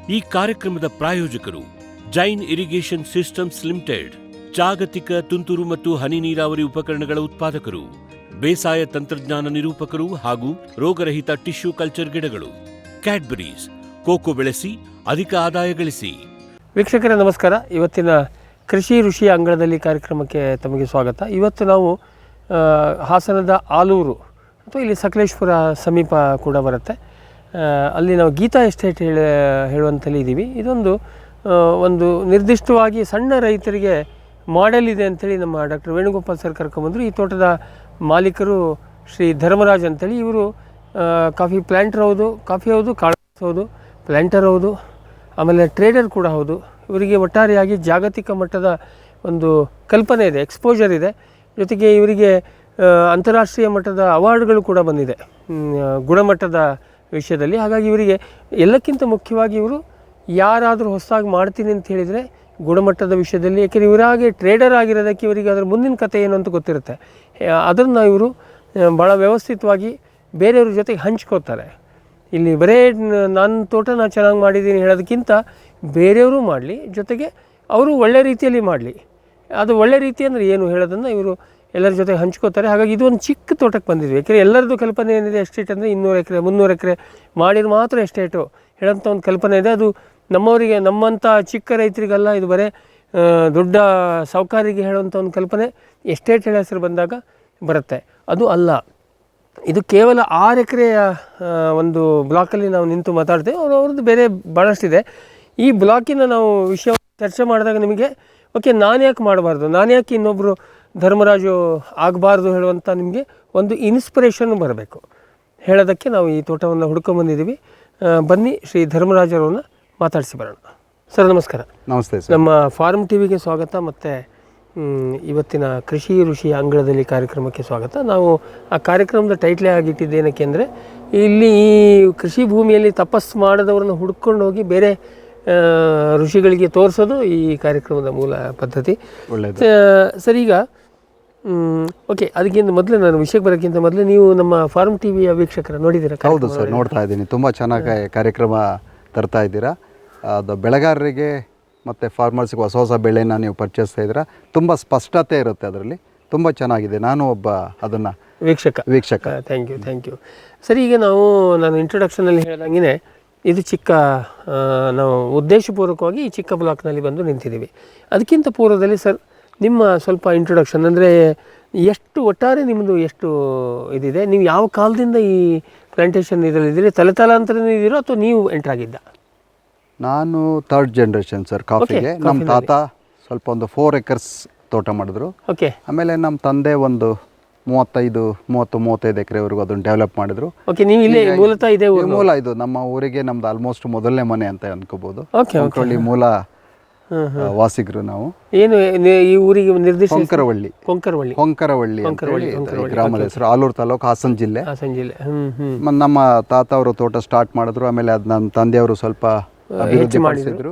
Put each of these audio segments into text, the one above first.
ಈ ಕಾರ್ಯಕ್ರಮದ ಪ್ರಾಯೋಜಕರು ಜೈನ್ ಇರಿಗೇಷನ್ ಸಿಸ್ಟಮ್ಸ್ ಲಿಮಿಟೆಡ್, ಜಾಗತಿಕ ತುಂತುರು ಮತ್ತು ಹನಿ ನೀರಾವರಿ ಉಪಕರಣಗಳ ಉತ್ಪಾದಕರು, ಬೇಸಾಯ ತಂತ್ರಜ್ಞಾನ ನಿರೂಪಕರು ಹಾಗೂ ರೋಗರಹಿತ ಟಿಶ್ಯೂ ಕಲ್ಚರ್ ಗಿಡಗಳು. ಕ್ಯಾಡ್ಬರೀಸ್, ಕೋಕೋ ಬೆಳೆಸಿ ಅಧಿಕ ಆದಾಯ ಗಳಿಸಿ. ವೀಕ್ಷಕರೇ ನಮಸ್ಕಾರ. ಇವತ್ತಿನ ಕೃಷಿ ಋಷಿ ಅಂಗಳದಲ್ಲಿ ಕಾರ್ಯಕ್ರಮಕ್ಕೆ ತಮಗೆ ಸ್ವಾಗತ. ಇವತ್ತು ನಾವು ಹಾಸನದ ಆಲೂರು ಅಥವಾ ಇಲ್ಲಿ ಸಕಲೇಶ್ಪುರ ಸಮೀಪ ಕೂಡ ಬರುತ್ತೆ, ಅಲ್ಲಿ ನಾವು ಗೀತಾ ಎಸ್ಟೇಟ್ ಹೇಳುವಂಥಲ್ಲಿ ಇದ್ದೀವಿ. ಇದೊಂದು ಒಂದು ನಿರ್ದಿಷ್ಟವಾಗಿ ಸಣ್ಣ ರೈತರಿಗೆ ಮಾಡೆಲ್ ಇದೆ ಅಂಥೇಳಿ ನಮ್ಮ ಡಾಕ್ಟರ್ ವೇಣುಗೋಪಾಲ್ ಸರ್ ಕರ್ಕೊಂಬಂದರು. ಈ ತೋಟದ ಮಾಲೀಕರು ಶ್ರೀ ಧರ್ಮರಾಜ್ ಅಂತೇಳಿ. ಇವರು ಕಾಫಿ ಪ್ಲ್ಯಾಂಟರ್ ಹೌದು, ಕಾಫಿ ಹೌದು, ಕಾಳು ಹೌದು, ಪ್ಲ್ಯಾಂಟರ್ ಹೌದು, ಆಮೇಲೆ ಟ್ರೇಡರ್ ಕೂಡ ಹೌದು. ಇವರಿಗೆ ಒಟ್ಟಾರೆಯಾಗಿ ಜಾಗತಿಕ ಮಟ್ಟದ ಒಂದು ಕಲ್ಪನೆ ಇದೆ, ಎಕ್ಸ್ಪೋಜರ್ ಇದೆ. ಜೊತೆಗೆ ಇವರಿಗೆ ಅಂತಾರಾಷ್ಟ್ರೀಯ ಮಟ್ಟದ ಅವಾರ್ಡ್ಗಳು ಕೂಡ ಬಂದಿದೆ ಗುಣಮಟ್ಟದ ವಿಷಯದಲ್ಲಿ. ಹಾಗಾಗಿ ಇವರಿಗೆ ಎಲ್ಲಕ್ಕಿಂತ ಮುಖ್ಯವಾಗಿ ಇವರು ಯಾರಾದರೂ ಹೊಸದಾಗಿ ಮಾಡ್ತೀನಿ ಅಂತ ಹೇಳಿದರೆ ಗುಣಮಟ್ಟದ ವಿಷಯದಲ್ಲಿ, ಏಕೆಂದರೆ ಇವರಾಗೆ ಟ್ರೇಡರ್ ಆಗಿರೋದಕ್ಕೆ ಇವರಿಗೆ ಅದರ ಮುಂದಿನ ಕಥೆ ಏನು ಅಂತ ಗೊತ್ತಿರುತ್ತೆ. ಅದನ್ನು ಇವರು ಭಾಳ ವ್ಯವಸ್ಥಿತವಾಗಿ ಬೇರೆಯವ್ರ ಜೊತೆಗೆ ಹಂಚ್ಕೋತಾರೆ. ಇಲ್ಲಿ ಬರೇ ನನ್ನ ತೋಟ ನಾನು ಚೆನ್ನಾಗಿ ಮಾಡಿದ್ದೀನಿ ಹೇಳೋದಕ್ಕಿಂತ ಬೇರೆಯವರು ಮಾಡಲಿ, ಜೊತೆಗೆ ಅವರು ಒಳ್ಳೆ ರೀತಿಯಲ್ಲಿ ಮಾಡಲಿ. ಅದು ಒಳ್ಳೆ ರೀತಿ ಅಂದರೆ ಏನು ಹೇಳೋದನ್ನು ಇವರು ಎಲ್ಲರ ಜೊತೆಗೆ ಹಂಚ್ಕೋತಾರೆ. ಹಾಗಾಗಿ ಇದು ಒಂದು ಚಿಕ್ಕ ತೋಟಕ್ಕೆ ಬಂದಿದ್ವಿ. ಯಾಕೆಂದರೆ ಎಲ್ಲರದ್ದು ಕಲ್ಪನೆ ಏನಿದೆ, ಎಸ್ಟೇಟ್ ಅಂದರೆ 200 ಎಕರೆ 300 ಎಕರೆ ಮಾಡಿದ್ರೆ ಮಾತ್ರ ಎಸ್ಟೇಟು ಹೇಳೋಂಥ ಒಂದು ಕಲ್ಪನೆ ಇದೆ. ಅದು ನಮ್ಮವರಿಗೆ, ನಮ್ಮಂಥ ಚಿಕ್ಕ ರೈತರಿಗೆಲ್ಲ ಇದು ಬರೀ ದೊಡ್ಡ ಸಾಹುಕಾರಿಗೆ ಹೇಳುವಂಥ ಒಂದು ಕಲ್ಪನೆ ಎಸ್ಟೇಟ್ ಹೇಳೋ ಹೆಸರು ಬಂದಾಗ ಬರುತ್ತೆ. ಅದು ಅಲ್ಲ, ಇದು ಕೇವಲ 6 ಎಕರೆಯ ಒಂದು ಬ್ಲಾಕಲ್ಲಿ ನಾವು ನಿಂತು ಮಾತಾಡ್ತೇವೆ. ಅವ್ರದ್ದು ಬೇರೆ ಭಾಳಷ್ಟಿದೆ. ಈ ಬ್ಲಾಕಿನ ನಾವು ವಿಷಯ ಚರ್ಚೆ ಮಾಡಿದಾಗ ನಿಮಗೆ ಓಕೆ, ನಾನು ಯಾಕೆ ಮಾಡಬಾರ್ದು, ನಾನು ಯಾಕೆ ಇನ್ನೊಬ್ಬರು ಧರ್ಮರಾಜು ಆಗಬಾರ್ದು ಹೇಳುವಂಥ ನಿಮಗೆ ಒಂದು ಇನ್ಸ್ಪಿರೇಷನ್ ಬರಬೇಕು ಹೇಳೋದಕ್ಕೆ ನಾವು ಈ ತೋಟವನ್ನು ಹುಡ್ಕೊಂಬಂದಿದ್ದೀವಿ. ಬನ್ನಿ ಶ್ರೀ ಧರ್ಮರಾಜರನ್ನು ಮಾತಾಡಿಸಿ ಬರೋಣ. ಸರ್ ನಮಸ್ಕಾರ. ನಮಸ್ತೆ ಸರ್. ನಮ್ಮ ಫಾರ್ಮ್ ಟಿವಿಗೆ ಸ್ವಾಗತ ಮತ್ತು ಇವತ್ತಿನ ಕೃಷಿ ಋಷಿ ಅಂಗಳದಲ್ಲಿ ಕಾರ್ಯಕ್ರಮಕ್ಕೆ ಸ್ವಾಗತ. ನಾವು ಆ ಕಾರ್ಯಕ್ರಮದ ಟೈಟ್ಲೇ ಆಗಿಟ್ಟಿದ್ದೇನಕ್ಕೆ ಅಂದರೆ, ಇಲ್ಲಿ ಈ ಕೃಷಿ ಭೂಮಿಯಲ್ಲಿ ತಪಸ್ಸು ಮಾಡಿದವ್ರನ್ನ ಹುಡ್ಕೊಂಡು ಹೋಗಿ ಬೇರೆ ಋಷಿಗಳಿಗೆ ತೋರಿಸೋದು ಈ ಕಾರ್ಯಕ್ರಮದ ಮೂಲ ಪದ್ಧತಿ. ಒಳ್ಳೆಯದು ಸರ್. ಈಗ ಓಕೆ, ಅದಕ್ಕಿಂತ ಮೊದಲು ನಾನು ವಿಷಯಕ್ಕೆ ಬರೋಕ್ಕಿಂತ ಮೊದಲು ನೀವು ನಮ್ಮ ಫಾರ್ಮ್ ಟಿವಿಯ ವೀಕ್ಷಕರ ನೋಡಿದ್ದೀರಾ? ಹೌದು ಸರ್, ನೋಡ್ತಾ ಇದ್ದೀನಿ. ತುಂಬ ಚೆನ್ನಾಗಿ ಕಾರ್ಯಕ್ರಮ ತರ್ತಾ ಇದ್ದೀರಾ. ಅದು ಬೆಳೆಗಾರರಿಗೆ ಮತ್ತು ಫಾರ್ಮರ್ಸ್ಗೆ ಹೊಸ ಹೊಸ ಬೆಳೆನ ನೀವು ಪರಿಚಯಿಸ್ತಾ ಇದ್ದೀರಾ. ತುಂಬ ಸ್ಪಷ್ಟತೆ ಇರುತ್ತೆ ಅದರಲ್ಲಿ, ತುಂಬ ಚೆನ್ನಾಗಿದೆ. ನಾನು ಒಬ್ಬ ಅದನ್ನು ವೀಕ್ಷಕ. Thank you. ಸರಿ, ಈಗ ನಾನು ಇಂಟ್ರೊಡಕ್ಷನಲ್ಲಿ ಹೇಳ್ದಂಗೆ ಇದು ಚಿಕ್ಕ, ನಾವು ಉದ್ದೇಶಪೂರ್ವಕವಾಗಿ ಈ ಚಿಕ್ಕ ಬ್ಲಾಕ್ನಲ್ಲಿ ಬಂದು ನಿಂತಿದ್ದೀವಿ. ಅದಕ್ಕಿಂತ ಪೂರ್ವದಲ್ಲಿ ಸರ್ ನಿಮ್ಮ ಸ್ವಲ್ಪ ಇಂಟ್ರೊಡಕ್ಷನ್, ಅಂದರೆ ಎಷ್ಟು ಒಟ್ಟಾರೆ ನಿಮ್ಮದು ಎಷ್ಟು ಇದಿದೆ, ನೀವು ಯಾವ ಕಾಲದಿಂದ ಈ ಪ್ಲಾಂಟೇಷನ್ ಇದರಲ್ಲಿದ್ದೀರಿ, ತಲೆತಲಾಂತರನೇ ಇದ್ದೀರೋ ಅಥವಾ ನೀವು ಎಂಟ್ರಾಗಿದ್ದ? ನಾನು 3rd ಜನರೇಷನ್ ಸರ್ ಕಾಫಿಗೆ. ನಮ್ಮ ತಾತ ಸ್ವಲ್ಪ ಒಂದು 4 ಎಕರ್ಸ್ ತೋಟ ಮಾಡಿದ್ರು. ಓಕೆ. ಆಮೇಲೆ ನಮ್ಮ ತಂದೆ ಒಂದು 30-35 ಎಕರೆವರೆಗೂ ಅದನ್ನು ಡೆವಲಪ್ ಮಾಡಿದ್ರು. ಓಕೆ. ನೀವು ಇಲ್ಲಿ ಮೂಲತಃ ಇದೆ ಮೂಲ ಇದು ನಮ್ಮ ಊರಿಗೆ ನಮ್ದು ಆಲ್ಮೋಸ್ಟ್ ಮೊದಲನೇ ಮನೆ ಅಂತ ಅನ್ಕೋಬಹುದು. ಮೂಲ ವಾಸಿಗರು ನಾವು. ಏನು ಈ ಊರಿಗೆ ನಿರ್ದಿಷ್ಟ? ಕೊಂಕರವಳ್ಳಿ ಗ್ರಾಮದ ಹೆಸರು. ಆಲೂರು ತಾಲೂಕು, ಹಾಸನ ಜಿಲ್ಲೆ. ನಮ್ಮ ತಾತ ಅವರು ತೋಟ ಸ್ಟಾರ್ಟ್ ಮಾಡಿದ್ರು. ಆಮೇಲೆ ಅದು ನನ್ನ ತಂದೆಯವರು ಸ್ವಲ್ಪ ಅಭಿವೃದ್ಧಿ ಪಡಿಸಿದ್ರು.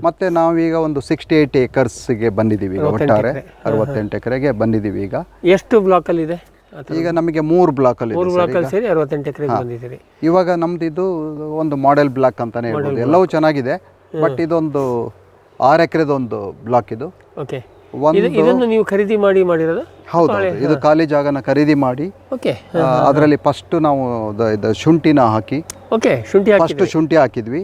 ಮತ್ತೆ ನಾವೀಗ ಒಂದು 68 ಎಕರ್ಸ್ಗೆ ಬಂದಿದ್ದೀವಿ. ಈಗ ಒಟ್ಟಾರೆ 68 ಎಕರೆಗೆ ಬಂದಿದ್ದೀವಿ. ಈಗ ಎಷ್ಟು ಬ್ಲಾಕ್ ಅಲ್ಲಿ ಇದೆ? ಈಗ ನಮಗೆ 3 ಬ್ಲಾಕ್ ಅಲ್ಲಿ ಸೇರಿ 68 ಎಕರೆಗೆ ಬಂದಿದ್ದೀರಿ. ಇವಾಗ ನಮ್ದು ಇದು ಒಂದು ಮಾಡೆಲ್ ಬ್ಲಾಕ್ ಅಂತಾನೆ ಹೇಳ್ಬೋದು. ಎಲ್ಲವೂ ಚೆನ್ನಾಗಿದೆ, ಬಟ್ ಇದೊಂದು 6 ಎಕರೆದ ಒಂದು ಬ್ಲಾಕ್ ಇದು. ಓಕೆ. ಇದನ್ನು ನೀವು ಖರೀದಿ ಮಾಡಿರೋದು? ಹೌದು, ಇದು ಖಾಲಿ ಜಾಗನ ಖರೀದಿ ಮಾಡಿ ಅದರಲ್ಲಿ ಫಸ್ಟ್ ನಾವು ಶುಂಠಿನ ಹಾಕಿ, ಫಸ್ಟ್ ಶುಂಠಿ ಹಾಕಿದ್ವಿ.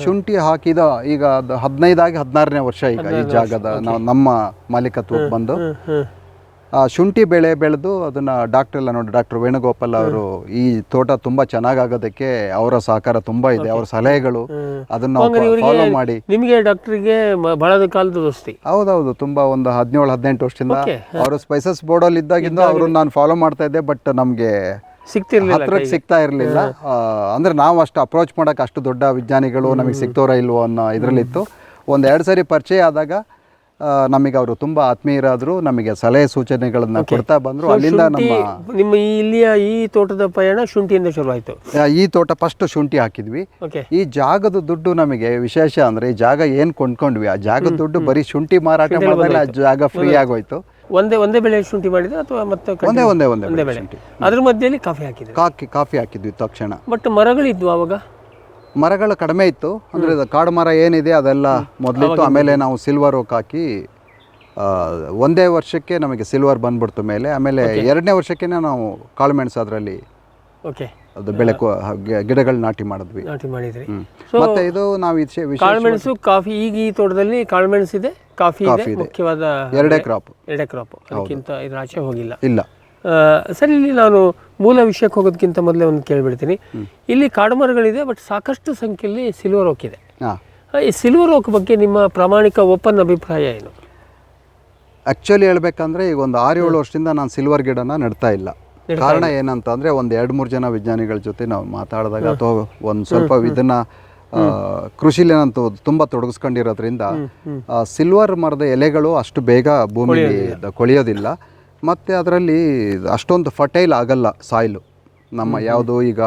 ಶುಂಠಿ ಹಾಕಿದ ಈಗ 15-16ನೇ ವರ್ಷ ಈಗ ಈ ಜಾಗದ ನಮ್ಮ ಮಾಲೀಕತ್ವಕ್ಕೆ ಬಂದು ಶುಂಠಿ ಬೆಳೆದು ಅದನ್ನ ಡಾಕ್ಟರ್ ವೇಣುಗೋಪಾಲ್ ಅವರು ಈ ತೋಟ ತುಂಬಾ ಚೆನ್ನಾಗಾಗೋದಕ್ಕೆ ಅವರ ಸಹಕಾರ ತುಂಬಾ ಇದೆ. ಅವರ ಸಲಹೆಗಳು ಅದನ್ನ ಫಾಲೋ ಮಾಡಿ. ನಿಮಗೆ ಡಾಕ್ಟರ್ಗೆ ಬಹಳ ಕಾಲದ ದೋಸ್ತಿ? ಹೌದೌದು, ತುಂಬಾ ಒಂದು 17-18 ವರ್ಷದಿಂದ ಅವರು ಸ್ಪೈಸಸ್ ಬೋರ್ಡ್ ಅಲ್ಲಿ ಇದ್ದಾಗಿಂದ ಅವ್ರನ್ನ ನಾನು ಫಾಲೋ ಮಾಡ್ತಾ ಇದ್ದೆ. ಬಟ್ ನಮ್ಗೆ ಸಿಗ್ತಾ ಇರಲಿಲ್ಲ. ಅಂದ್ರೆ ನಾವು ಅಷ್ಟು ಅಪ್ರೋಚ್ ಮಾಡಕ್ ಅಷ್ಟು ದೊಡ್ಡ ವಿಜ್ಞಾನಿಗಳು ನಮಗೆ ಸಿಗ್ತೋರ ಇಲ್ವೋ ಅನ್ನೋ ಇದ್ರಲ್ಲಿತ್ತು. 1-2 ಸರಿ ಪರಿಚಯ ಆದಾಗ ನಮಗೆ ಅವರು ತುಂಬಾ ಆತ್ಮೀಯರಾದ್ರು. ನಮಗೆ ಸಲಹೆ ಸೂಚನೆಗಳನ್ನ ಕೊಡ್ತಾ ಬಂದ್ರು. ಅಲ್ಲಿಂದ ನಿಮ್ಮ ಇಲ್ಲಿಯ ಈ ತೋಟದ ಪಯಣ ಶುಂಠಿಯಿಂದ ಶುರು ಆಯ್ತು. ಈ ತೋಟ ಫಸ್ಟ್ ಶುಂಠಿ ಹಾಕಿದ್ವಿ. ಈ ಜಾಗದ ದುಡ್ಡು ನಮಗೆ ವಿಶೇಷ ಅಂದ್ರೆ, ಈ ಜಾಗ ಏನ್ ಕೊಂಡ್ಕೊಂಡ್ವಿ, ಆ ಜಾಗದ ದುಡ್ಡು ಬರೀ ಶುಂಠಿ ಮಾರಾಟ ಮಾಡಿದ್ರೆ ಆ ಜಾಗ ಫ್ರೀ ಆಗೋಯ್ತು. ಒಂದೇ ಬೆಳೆ ಶುಂಠಿ ಮಾಡಿದ್ರೆ ಅಥವಾ ಮತ್ತೆ ಒಂದೇ ಬೆಳೆ? ಅದ್ರ ಮಧ್ಯದಲ್ಲಿ ಕಾಫಿ ಹಾಕಿದ್ವಿ. ಕಾಫಿ ಹಾಕಿದ್ವಿ ತಕ್ಷಣ. ಬಟ್ ಮರಗಳಿದ್ವು ಅವಾಗ? ಮರಗಳು ಕಡಿಮೆ ಇತ್ತು, ಅಂದರೆ ಕಾಡು ಮರ ಏನಿದೆ ಅದೆಲ್ಲ ಮೊದಲಿತ್ತು. ಆಮೇಲೆ ನಾವು ಸಿಲ್ವರ್ ಓಕ್ ಹಾಕಿ ಒಂದೇ ವರ್ಷಕ್ಕೆ ನಮಗೆ ಸಿಲ್ವರ್ ಬಂದ್ಬಿಡ್ತು ಮೇಲೆ. ಆಮೇಲೆ 2ನೇ ವರ್ಷಕ್ಕೆ ನಾವು ಕಾಳುಮೆಣಸು ಅದರಲ್ಲಿ ಅದು ಗಿಡಗಳು ನಾಟಿ ಮಾಡಿದ್ವಿ. ಮತ್ತೆ ಇದು ನಾವು ಕಾಳುಮೆಣಸು, ಕಾಫಿ, ಈಗ ಈ ತೋಟದಲ್ಲಿ ಕಾಳುಮೆಣಸು ಇದೆ, ಕಾಫಿ ಇದೆ, ಮುಖ್ಯವಾದ 2 ಕ್ರಾಪ್. ಅದಕ್ಕಿಂತ ಇದ್ರ ಆಚೆ ಹೋಗಿಲ್ಲ. ಇಲ್ಲ. ಸರಿ, ಇಲ್ಲಿ ನಾನು ಮೂಲ ವಿಷಯಕ್ಕೆ ಹೋಗೋದಕ್ಕಿಂತ ಮೊದಲೇ ಒಂದು ಕೇಳಿಬಿಡ್ತೀನಿ. ಇಲ್ಲಿ ಕಾಡು ಮರಗಳಿದೆ, ಬಟ್ ಸಾಕಷ್ಟು ಸಂಖ್ಯೆಯಲ್ಲಿ ಸಿಲ್ವರ್ ಓಕ್ ಇದೆ. ಈ ಸಿಲ್ವರ್ ಓಕ್ ಬಗ್ಗೆ ನಿಮ್ಮ ಪ್ರಾಮಾಣಿಕ ಓಪನ್ ಅಭಿಪ್ರಾಯ ಏನು? ಆ್ಯಕ್ಚುಲಿ ಹೇಳ್ಬೇಕಂದ್ರೆ ಈಗ ಒಂದು 6-7 ವರ್ಷದಿಂದ ನಾನು ಸಿಲ್ವರ್ ಗಿಡನ ನೆಡ್ತಾ ಇಲ್ಲ. ಕಾರಣ ಏನಂತಂದರೆ ಒಂದು 2-3 ಜನ ವಿಜ್ಞಾನಿಗಳ ಜೊತೆ ನಾವು ಮಾತಾಡಿದಾಗ ಅಥವಾ ಒಂದು ಸ್ವಲ್ಪ ಇದನ್ನು ಕೃಷಿಲಿ ನಾನು ತುಂಬ ತೊಡಗಿಸ್ಕೊಂಡಿರೋದ್ರಿಂದ ಸಿಲ್ವರ್ ಮರದ ಎಲೆಗಳು ಅಷ್ಟು ಬೇಗ ಭೂಮಿಲಿ ಕೊಳೆಯೋದಿಲ್ಲ. ಮತ್ತು ಅದರಲ್ಲಿ ಅಷ್ಟೊಂದು ಫರ್ಟೈಲ್ ಆಗಲ್ಲ ಸಾಯಿಲು. ನಮ್ಮ ಯಾವುದು ಈಗ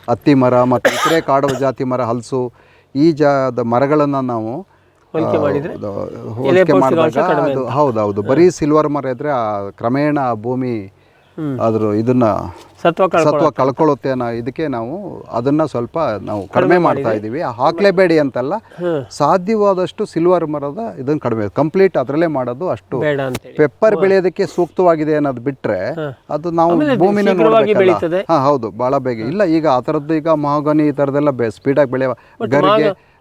ಹತ್ತಿ ಮರ ಮತ್ತು ಇತರೆ ಕಾಡು ಜಾತಿ ಮರ, ಹಲಸು, ಈ ಮರಗಳನ್ನು ನಾವು ಹೋಲಿಕೆ ಮಾಡಿದಾಗ ಅದು ಹೌದೌದು ಬರೀ ಸಿಲ್ವರ್ ಮರ ಇದ್ದರೆ ಕ್ರಮೇಣ ಭೂಮಿ ಅದ್ರ ಇದನ್ನ ಸತ್ವ ಕಳ್ಕೊಳ್ಳುತ್ತೆ ಅನ್ನೋ ಇದಕ್ಕೆ ನಾವು ಅದನ್ನ ಸ್ವಲ್ಪ ನಾವು ಕಡಿಮೆ ಮಾಡ್ತಾ ಇದ್ದೀವಿ. ಹಾಕ್ಲೇಬೇಡಿ ಅಂತಲ್ಲ, ಸಾಧ್ಯವಾದಷ್ಟು ಸಿಲ್ವರ್ ಮರದ ಇದನ್ನ ಕಡಿಮೆ ಕಂಪ್ಲೀಟ್ ಅದರಲ್ಲೇ ಮಾಡೋದು. ಅಷ್ಟು ಪೆಪ್ಪರ್ ಬೆಳೆಯೋದಕ್ಕೆ ಸೂಕ್ತವಾಗಿದೆ ಅನ್ನೋದು ಬಿಟ್ರೆ ಅದು ನಾವು ಭೂಮಿನ ನೋಡಬೇಕಲ್ಲ. ಹೌದು, ಭಾಳ ಬೇಗ ಇಲ್ಲ. ಈಗ ಆ ಥರದ್ದು ಈಗ ಮಹಾಗನಿ ಈ ಥರದ್ದೆಲ್ಲ ಸ್ಪೀಡಾಗಿ ಬೆಳೆಯುವ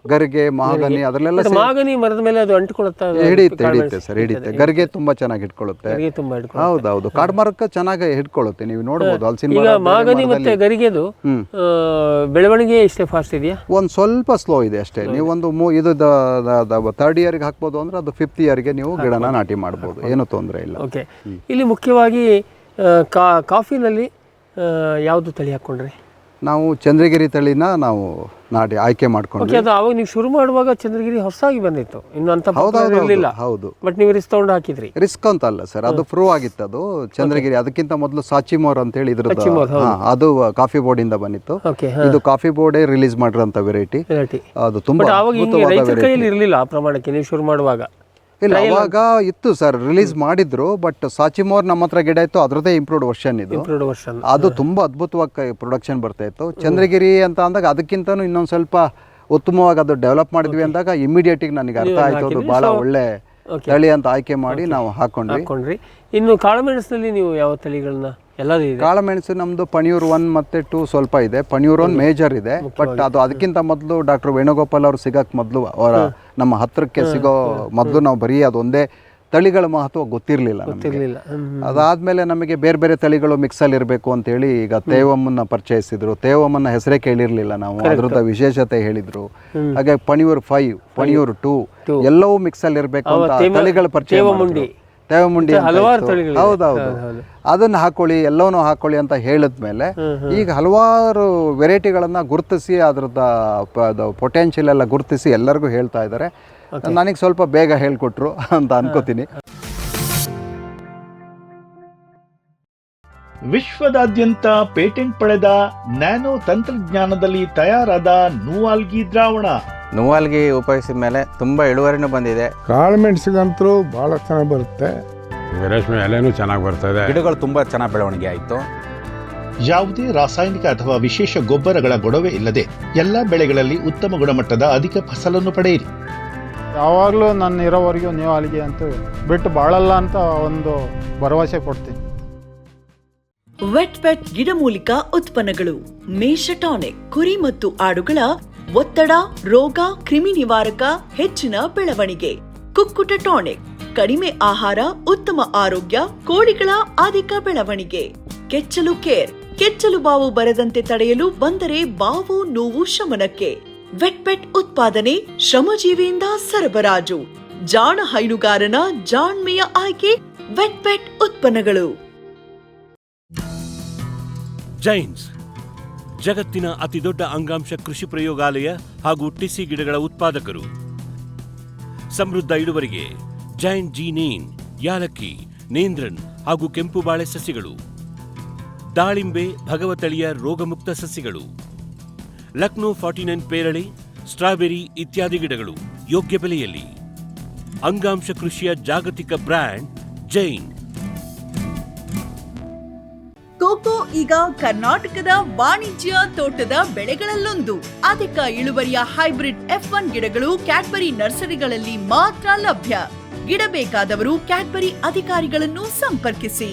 ಗರಿಗೆ ಮಹಾಗನಿ ಅದರಲ್ಲೆಲ್ಲ ಮಹಾಗನಿ ಮರದ ಮೇಲೆ ಅದು ಅಂಟಿಕೊಳ್ಳುತ್ತೆ, ಹಿಡಿಯುತ್ತೆ ಸರ್, ಹಿಡಿಯುತ್ತೆ. ಗರಿಗೆ ತುಂಬಾ ಚೆನ್ನಾಗಿ ಹಿಡ್ಕೊಳ್ಳುತ್ತೆ. ಹೌದೌದು, ಕಾಡು ಮರಕ್ಕೆ ಚೆನ್ನಾಗಿ ಹಿಡ್ಕೊಳ್ಳುತ್ತೆ. ನೀವು ನೋಡಬಹುದು ಹಲಸಿನ ಮರ, ಮಹಾಗನಿ ಮತ್ತೆ ಗರಿಗೆದು ಬೆಳವಣಿಗೆ ಇಷ್ಟೇ ಫಾಸ್ಟ್ ಇದೆಯಾ? ಒಂದು ಸ್ವಲ್ಪ ಸ್ಲೋ ಇದೆ ಅಷ್ಟೇ. ನೀವು ಒಂದು ಇದು 3rd ಇಯರ್ಗೆ ಹಾಕ್ಬೋದು ಅಂದ್ರೆ ಅದು 5th ಇಯರ್ಗೆ ನೀವು ಗಿಡನ ನಾಟಿ ಮಾಡ್ಬೋದು, ಏನು ತೊಂದರೆ ಇಲ್ಲ. ಓಕೆ, ಇಲ್ಲಿ ಮುಖ್ಯವಾಗಿ ಕಾಫಿನಲ್ಲಿ ಯಾವುದು ತಳಿ ಹಾಕ್ಕೊಂಡ್ರಿ? ನಾವು ಚಂದ್ರಗಿರಿ ತಳಿನ ನಾವು ಆಯ್ಕೆ ಮಾಡ್ಕೊಂಡ್ವಿ. ಅದು ಅವಾಗ ನೀವು ಶುರು ಮಾಡುವಾಗ ಚಂದ್ರಗಿರಿ ಹೊಸದಾಗಿ ಬಂದಿತ್ತು, ಇನ್ನು ಅಂತ ಇರಲಿಲ್ಲ. ಹೌದು, ಬಟ್ ನೀವು ರಿಸ್ಕ್ ತಗೊಂಡು ಹಾಕಿದ್ರಿ. ರಿಸ್ಕ್ ಅಂತ ಅಲ್ಲ ಸರ್, ಅದು ಪ್ರೂವ್ ಆಗಿತ್ತು. ಅದು ಚಂದ್ರಗಿರಿ ಅದಕ್ಕಿಂತ ಮೊದಲು ಸಾಚಿಮೋರ್ ಅಂತ ಹೇಳಿ ಇದ್ರದ್ದು ಅದು ಕಾಫಿ ಬೋರ್ಡ್ ಇಂದ ಬಂದಿತ್ತು. ಇದು ಕಾಫಿ ಬೋರ್ಡೇ ರಿಲೀಸ್ ಮಾಡಿರೋಂಥ ವೆರೈಟಿ. ಅದು ತುಂಬಾ ಇರಲಿಲ್ಲ ಆ ಪ್ರಮಾಣಕ್ಕೆ ನೀವು ಶುರು ಮಾಡುವಾಗ. ಇಲ್ಲ, ಅವಾಗ ಇತ್ತು ಸರ್, ರಿಲೀಸ್ ಮಾಡಿದ್ರು. ಬಟ್ ಸಾಚಿಮೋರ್ ನಮ್ಮ ಹತ್ರ ಗಿಡ ಇತ್ತು, ಅದರದೇ ಇಂಪ್ರೂವ್ಡ್ ವರ್ಷನ್ ಇದು. ಅದು ತುಂಬಾ ಅದ್ಭುತವಾಗಿ ಪ್ರೊಡಕ್ಷನ್ ಬರ್ತಾ ಇತ್ತು. ಚಂದ್ರಗಿರಿ ಅಂತ ಅಂದಾಗ ಅದಕ್ಕಿಂತನೂ ಇನ್ನೊಂದು ಸ್ವಲ್ಪ ಉತ್ತಮವಾಗಿ ಅದು ಡೆವಲಪ್ ಮಾಡಿದ್ವಿ ಅಂದಾಗ ಇಮಿಡಿಯೇಟ್ ನನಗೆ ಅರ್ಥ ಆಯ್ತು ಅದು ಬಹಳ ಒಳ್ಳೆ ತಳಿ ಅಂತ ಆಯ್ಕೆ ಮಾಡಿ ನಾವು ಹಾಕೊಂಡ್ರಿ. ಇನ್ನು ಕಾಳುಮೆಣಸಿನಲ್ಲಿ ನೀವು ಯಾವ ತಳಿಗಳನ್ನ? ಕಾಳುಮೆಣಸು ನಮ್ದು ಪಣಿಯೂರ್ 1 ಮತ್ತೆ 2 ಸ್ವಲ್ಪ ಇದೆ. ಪಣಿಯೂರ್ 1 ಮೇಜರ್ ಇದೆ. ಬಟ್ ಅದು ಅದಕ್ಕಿಂತ ಮೊದಲು ಡಾಕ್ಟರ್ ವೇಣುಗೋಪಾಲ್ ಅವರು ಸಿಗಕ್ ಮೊದಲು, ಅವರ ನಮ್ಮ ಹತ್ರಕ್ಕೆ ಸಿಗೋ ಮೊದಲು ನಾವು ಬರೀ ಅದೊಂದೇ ತಳಿಗಳ ಮಹತ್ವ ಗೊತ್ತಿರಲಿಲ್ಲ ನಮಗೆ. ಅದಾದ್ಮೇಲೆ ನಮಗೆ ಬೇರೆ ಬೇರೆ ತಳಿಗಳು ಮಿಕ್ಸಲ್ಲಿ ಇರಬೇಕು ಅಂತೇಳಿ ಈಗ ತೇವಮ್ಮನ್ನ ಪರಿಚಯಿಸಿದ್ರು. ತೇವಮ್ಮನ ಹೆಸರೇ ಕೇಳಿರ್ಲಿಲ್ಲ ನಾವು, ಅದ್ರದ್ದು ವಿಶೇಷತೆ ಹೇಳಿದ್ರು. ಹಾಗೆ ಪಣಿಯೂರ್ 5, ಪಣಿಯೂರ್ 2 ಎಲ್ಲವೂ ಮಿಕ್ಸಲ್ಲಿ ಇರಬೇಕು ಅಂತ ತಳಿಗಳ ಪರಿಚಯ. ತೇವಮುಂಡಿ ಹೌದೌದು, ಅದನ್ನ ಹಾಕೊಳ್ಳಿ, ಎಲ್ಲವನ್ನೂ ಹಾಕೊಳ್ಳಿ ಅಂತ ಹೇಳಿದ್ಮೇಲೆ ಈಗ ಹಲವಾರು ವೆರೈಟಿಗಳನ್ನ ಗುರುತಿಸಿ ಅದ್ರದ್ದು ಪೊಟೆನ್ಷಿಯಲ್ ಎಲ್ಲ ಗುರುತಿಸಿ ಎಲ್ಲರಿಗೂ ಹೇಳ್ತಾ ಇದ್ದಾರೆ. ನನಗೆ ಸ್ವಲ್ಪ ಬೇಗ ಹೇಳ್ಕೊಟ್ರು ಅಂತ ಅನ್ಕೋತೀನಿ. ವಿಶ್ವದಾದ್ಯಂತ ಪೇಟೆಂಟ್ ಪಡೆದ ನ್ಯಾನೋ ತಂತ್ರಜ್ಞಾನದಲ್ಲಿ ತಯಾರಾದ ನೂವಾಲ್ಗಿ ದ್ರಾವಣ. ನೂವಾಲ್ಗಿ ಉಪಯೋಗಿಸಿದ ಮೇಲೆ ತುಂಬ ಇಳುವರಿನೂ ಬಂದಿದೆ. ಕಾಳುಮೆಣಸಿಗಂತೂ ಭಾಳ ಚೆನ್ನಾಗಿ ಬರುತ್ತೆ, ರೇಷ್ಮೆ ಎಲೆನೂ ಚೆನ್ನಾಗಿ ಬರ್ತದೆ, ಗಿಡಗಳು ತುಂಬ ಚೆನ್ನಾಗಿ ಬೆಳವಣಿಗೆ ಆಯಿತು. ಯಾವುದೇ ರಾಸಾಯನಿಕ ಅಥವಾ ವಿಶೇಷ ಗೊಬ್ಬರಗಳ ಗೊಡವೆ ಇಲ್ಲದೆ ಎಲ್ಲ ಬೆಳೆಗಳಲ್ಲಿ ಉತ್ತಮ ಗುಣಮಟ್ಟದ ಅಧಿಕ ಫಸಲನ್ನು ಪಡೆಯಿರಿ. ಯಾವಾಗಲೂ ನನ್ನ ಇರೋವರೆಗೂ ನೂವಾಲ್ಗಿ ಅಂತೂ ಬಿಟ್ಟು ಬಾಳಲ್ಲ ಅಂತ ಒಂದು ಭರವಸೆ ಕೊಡ್ತೀನಿ. ವೆಟ್ ಗಿಡಮೂಲಿಕ ಉತ್ಪನ್ನಗಳು. ಮೇಷ ಟಾನಿಕ್, ಕುರಿ ಮತ್ತು ಆಡುಗಳ ಒತ್ತಡ, ರೋಗ, ಕ್ರಿಮಿ ನಿವಾರಕ, ಹೆಚ್ಚಿನ ಬೆಳವಣಿಗೆ. ಕುಕ್ಕುಟ ಟಾನಿಕ್, ಕಡಿಮೆ ಆಹಾರ, ಉತ್ತಮ ಆರೋಗ್ಯ, ಕೋಳಿಗಳ ಅಧಿಕ ಬೆಳವಣಿಗೆ. ಕೆಚ್ಚಲು ಕೇರ್, ಕೆಚ್ಚಲು ಬಾವು ಬರದಂತೆ ತಡೆಯಲು, ಬಂದರೆ ಬಾವು ನೋವು ಶಮನಕ್ಕೆ. ವೆಟ್ ಉತ್ಪಾದನೆ, ಶ್ರಮಜೀವಿಯಿಂದ ಸರಬರಾಜು. ಜಾಣ ಹೈನುಗಾರನ ಜಾಣ್ಮೆಯ ಆಯ್ಕೆ ವೆಟ್ ಉತ್ಪನ್ನಗಳು. ಜೈನ್ಸ್ ಜಗತ್ತಿನ ಅತಿದೊಡ್ಡ ಅಂಗಾಂಶ ಕೃಷಿ ಪ್ರಯೋಗಾಲಯ ಹಾಗೂ ಟಿಸಿ ಗಿಡಗಳ ಉತ್ಪಾದಕರು. ಸಮೃದ್ಧ ಇಳುವರಿಗೆ ಜೈನ್ ಜೀನೇನ್, ಯಾಲಕ್ಕಿ, ನೇಂದ್ರನ್ ಹಾಗೂ ಕೆಂಪು ಬಾಳೆ ಸಸಿಗಳು, ದಾಳಿಂಬೆ, ಭಗವತಳಿಯ ರೋಗಮುಕ್ತ ಸಸಿಗಳು, ಲಕ್ನೋ 49 ಪೇರಳೆ, ಸ್ಟ್ರಾಬೆರಿ ಇತ್ಯಾದಿ ಗಿಡಗಳು ಯೋಗ್ಯ ಬೆಲೆಯಲ್ಲಿ. ಅಂಗಾಂಶ ಕೃಷಿಯ ಜಾಗತಿಕ ಬ್ರ್ಯಾಂಡ್ ಜೈನ್. ಕೋಕೋ ಈಗ ಕರ್ನಾಟಕದ ವಾಣಿಜ್ಯ ತೋಟದ ಬೆಳೆಗಳಲ್ಲೊಂದು. ಅಧಿಕ ಇಳುವರಿಯ ಹೈಬ್ರಿಡ್ F1 ಗಿಡಗಳು ಕ್ಯಾಡ್ಬರಿ ನರ್ಸರಿಗಳಲ್ಲಿ ಮಾತ್ರ ಲಭ್ಯ. ಗಿಡ ಬೇಕಾದವರು ಕ್ಯಾಡ್ಬರಿ ಅಧಿಕಾರಿಗಳನ್ನು ಸಂಪರ್ಕಿಸಿ.